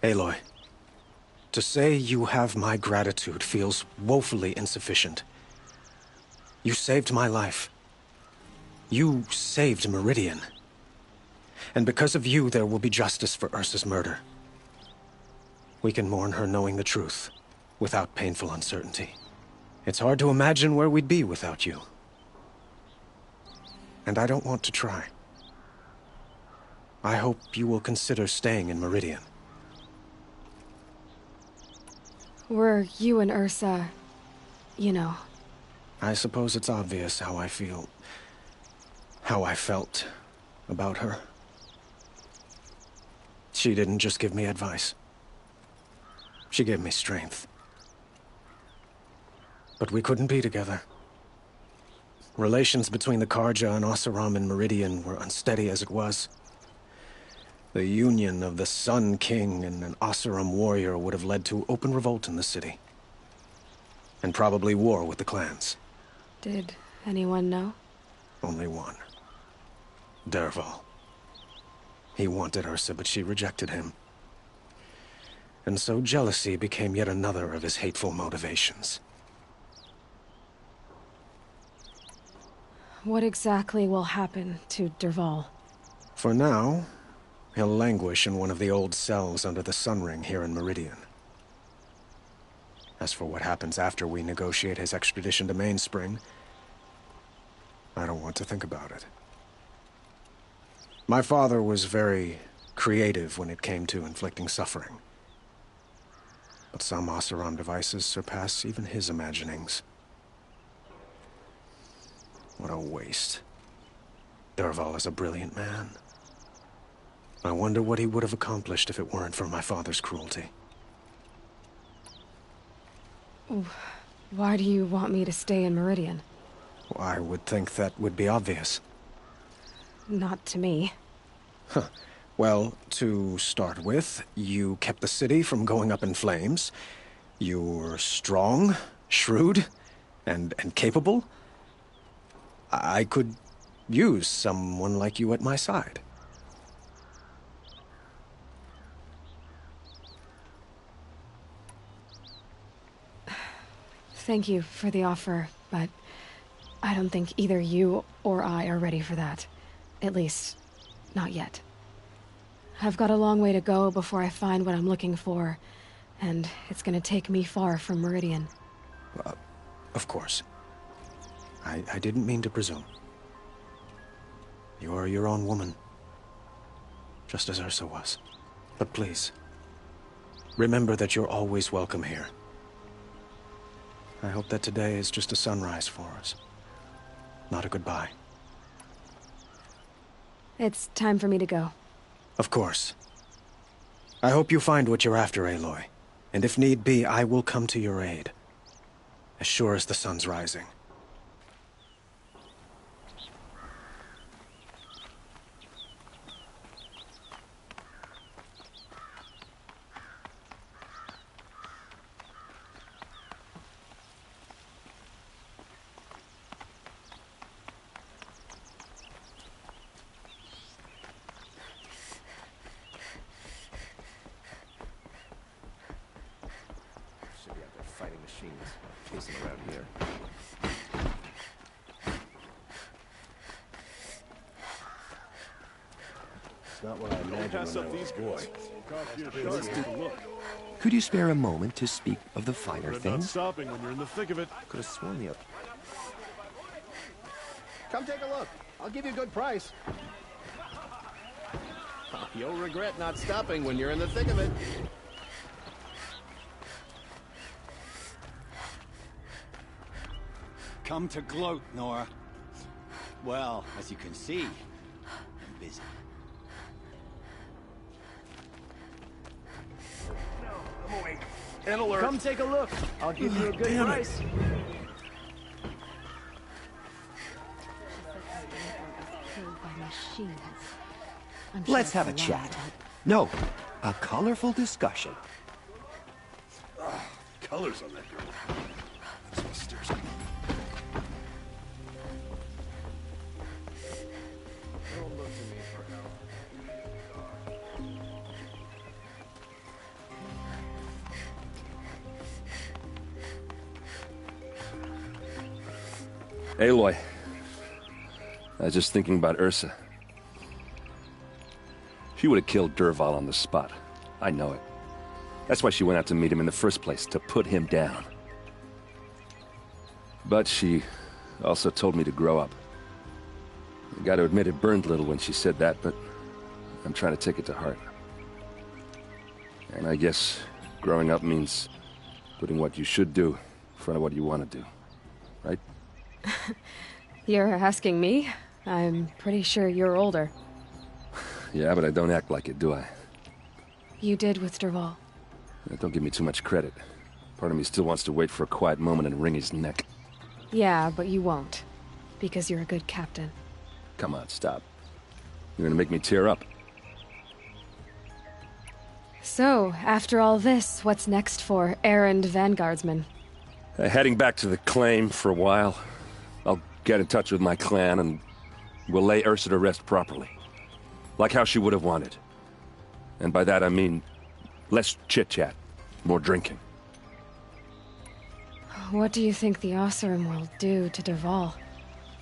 Aloy, to say you have my gratitude feels woefully insufficient. You saved my life. You saved Meridian. And because of you, there will be justice for Ursa's murder. We can mourn her knowing the truth, without painful uncertainty. It's hard to imagine where we'd be without you. And I don't want to try. I hope you will consider staying in Meridian. Were you and Ursa, you know... I suppose it's obvious how I feel... how I felt about her. She didn't just give me advice. She gave me strength. But we couldn't be together. Relations between the Carja and Oseram and Meridian were unsteady as it was. The union of the Sun King and an Oseram warrior would have led to open revolt in the city. And probably war with the clans. Did anyone know? Only one. Dervahl. He wanted Ursa, but she rejected him. And so jealousy became yet another of his hateful motivations. What exactly will happen to Dervahl? For now, he'll languish in one of the old cells under the Sun Ring here in Meridian. As for what happens after we negotiate his extradition to Mainspring, I don't want to think about it. My father was very creative when it came to inflicting suffering. But some Oseram devices surpass even his imaginings. What a waste. Dervahl is a brilliant man. I wonder what he would have accomplished if it weren't for my father's cruelty. Why do you want me to stay in Meridian? I would think that would be obvious. Not to me. Huh. Well, to start with, you kept the city from going up in flames. You were strong, shrewd, and capable. I could use someone like you at my side. Thank you for the offer, but I don't think either you or I are ready for that. At least, not yet. I've got a long way to go before I find what I'm looking for, and it's gonna take me far from Meridian. Of course. I didn't mean to presume. You are your own woman, just as Ursa was. But please, remember that you're always welcome here. I hope that today is just a sunrise for us, not a goodbye. It's time for me to go. Of course. I hope you find what you're after, Aloy. And if need be, I will come to your aid. As sure as the sun's rising. Fighting machines chasing around here. not what I imagined when I was a boy. Could you spare a moment to speak of the finer Not things? stopping when you're in the thick of it. Could have sworn the other. Come take a look. I'll give you a good price. You'll regret not stopping when you're in the thick of it. Come to gloat, Nora. Well, as you can see, I'm busy. I'm awake. And alert. Come take a look. I'll give you a good price. Let's have a chat. No, a colorful discussion. Colors on that girl. That's what stirs me. Don't look to me for help. Aloy. I was just thinking about Ursa. She would have killed Dervahl on the spot. I know it. That's why she went out to meet him in the first place, to put him down. But she also told me to grow up. I gotta admit it burned a little when she said that, but I'm trying to take it to heart. And I guess growing up means putting what you should do in front of what you want to do. Right? You're asking me? I'm pretty sure you're older. Yeah, but I don't act like it, do I? You did with Dervahl. Don't give me too much credit. Part of me still wants to wait for a quiet moment and wring his neck. Yeah, but you won't. Because you're a good captain. Come on, stop. You're gonna make me tear up. So, after all this, what's next for errand vanguardsman? Heading back to the claim for a while. I'll get in touch with my clan and we'll lay Ursa to rest properly. Like how she would have wanted. And by that I mean less chit-chat, more drinking. What do you think the Oseram will do to Dervahl?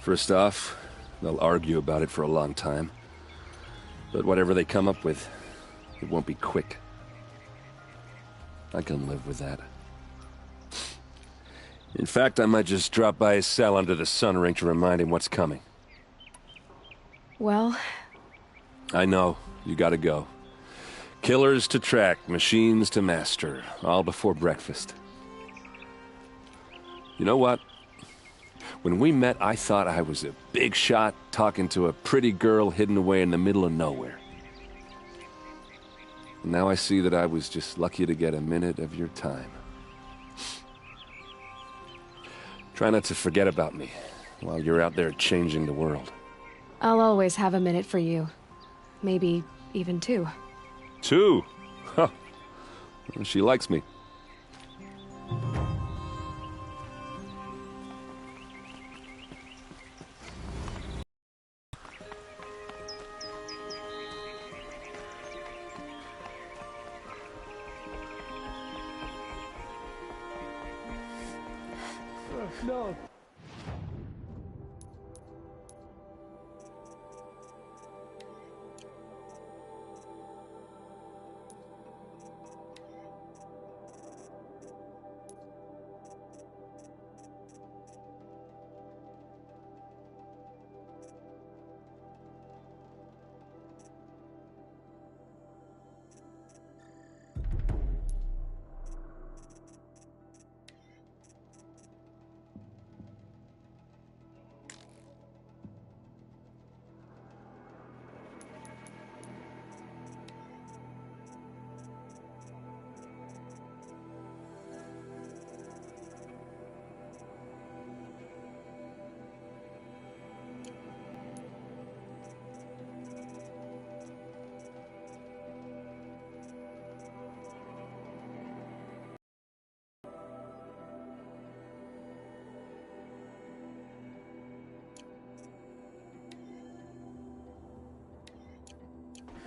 First off, they'll argue about it for a long time. But whatever they come up with, it won't be quick. I can live with that. In fact, I might just drop by his cell under the sun ring to remind him what's coming. Well... I know, you gotta go. Killers to track, machines to master, all before breakfast. You know what? When we met, I thought I was a big shot talking to a pretty girl hidden away in the middle of nowhere. And now I see that I was just lucky to get a minute of your time. Try not to forget about me while you're out there changing the world. I'll always have a minute for you. Maybe even 2. 2? Huh. Well, she likes me. No.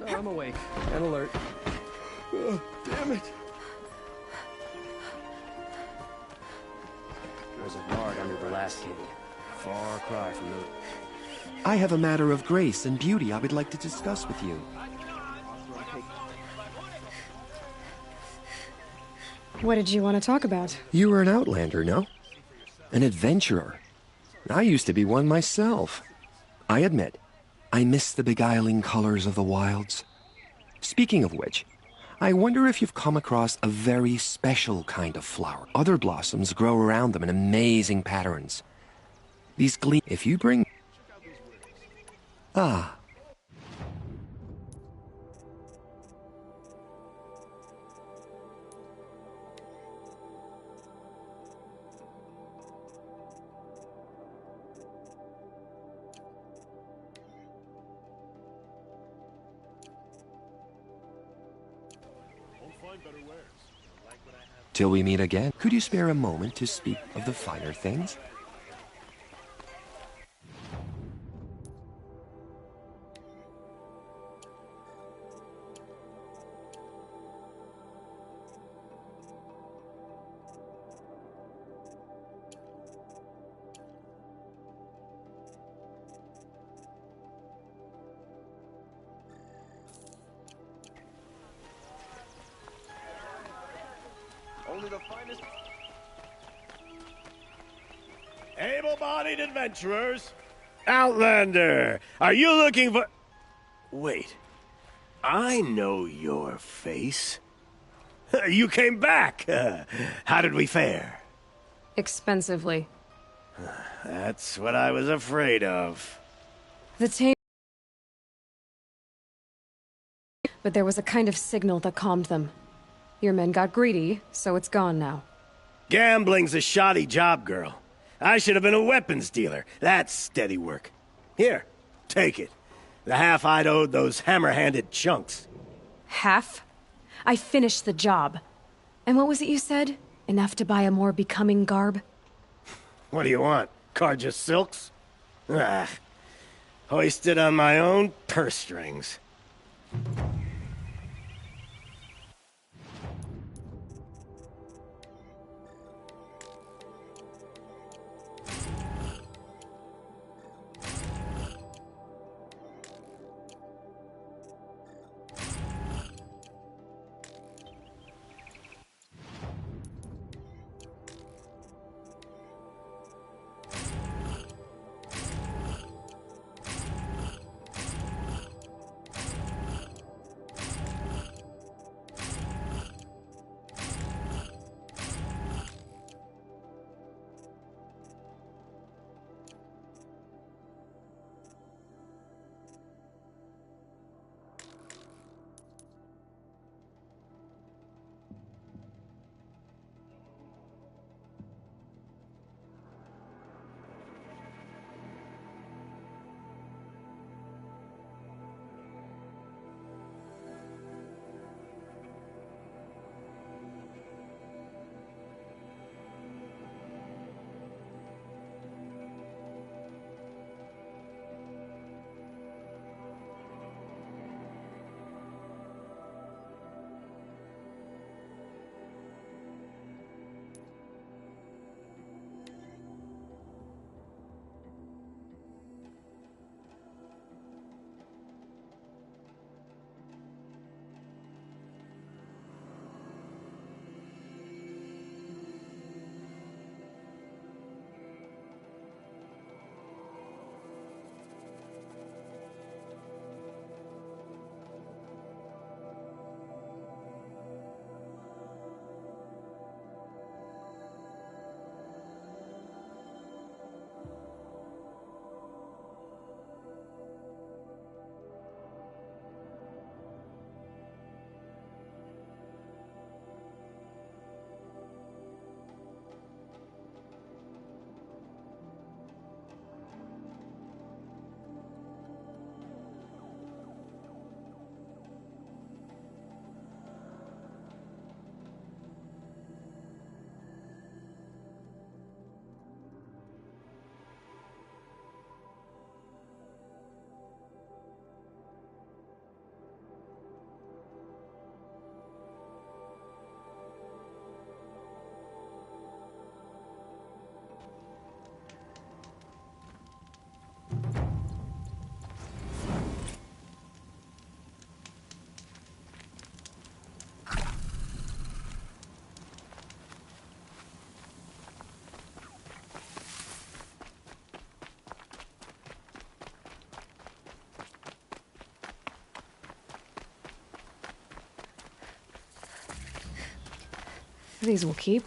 I'm awake and alert. Oh, damn it. There's a guard under the last gate. Far cry from the... I have a matter of grace and beauty I would like to discuss with you. What did you want to talk about? You were an outlander, no? An adventurer. I used to be one myself. I admit, I miss the beguiling colors of the wilds. Speaking of which, I wonder if you've come across a very special kind of flower. Other blossoms grow around them in amazing patterns. These gleam... If you bring... Ah. Till we meet again, could you spare a moment to speak of the finer things? Only the finest... Able-bodied adventurers! Outlander! Are you looking for... Wait. I know your face. You came back! How did we fare? Expensively. That's what I was afraid of. The tape... But there was a kind of signal that calmed them. Your men got greedy, so it's gone now. Gambling's a shoddy job, girl. I should have been a weapons dealer. That's steady work. Here, take it. The half I'd owed those hammer-handed chunks. Half? I finished the job. And what was it you said? Enough to buy a more becoming garb? What do you want? Carja silks? Ah, hoisted on my own purse strings. These will keep.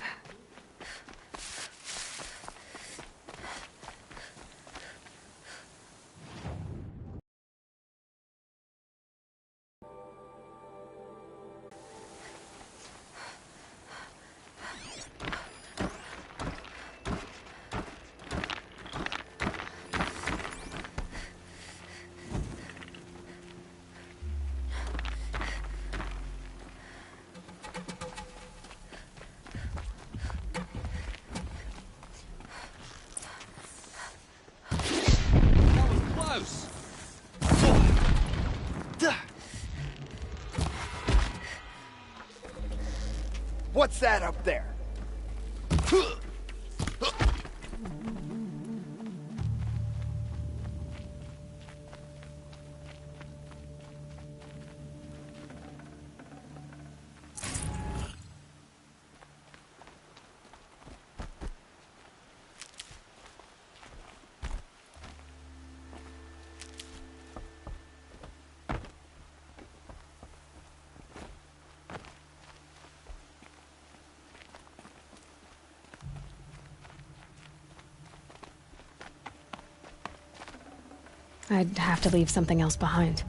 What's that up there? I'd have to leave something else behind.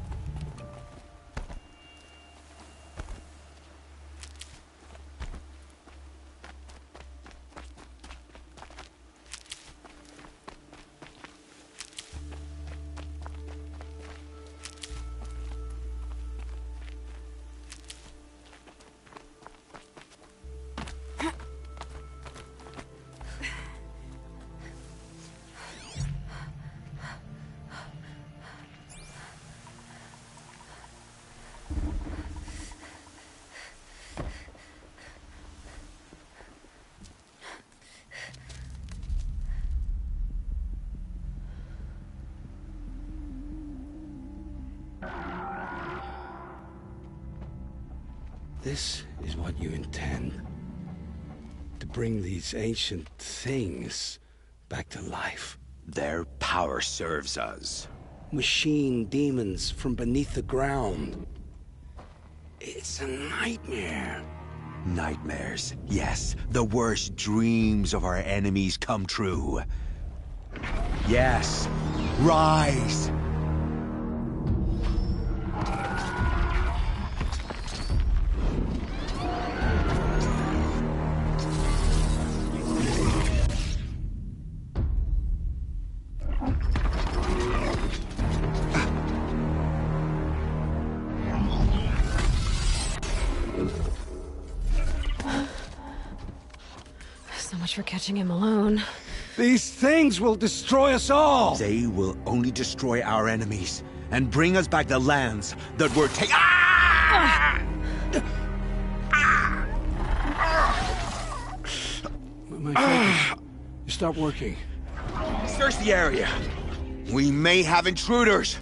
This is what you intend? To bring these ancient things back to life? Their power serves us. Machine demons from beneath the ground. It's a nightmare. Nightmares, yes. The worst dreams of our enemies come true. Yes, rise! For catching him alone. These things will destroy us all! They will only destroy our enemies and bring us back the lands that were taken. My focus. You stop working. Search the area. We may have intruders.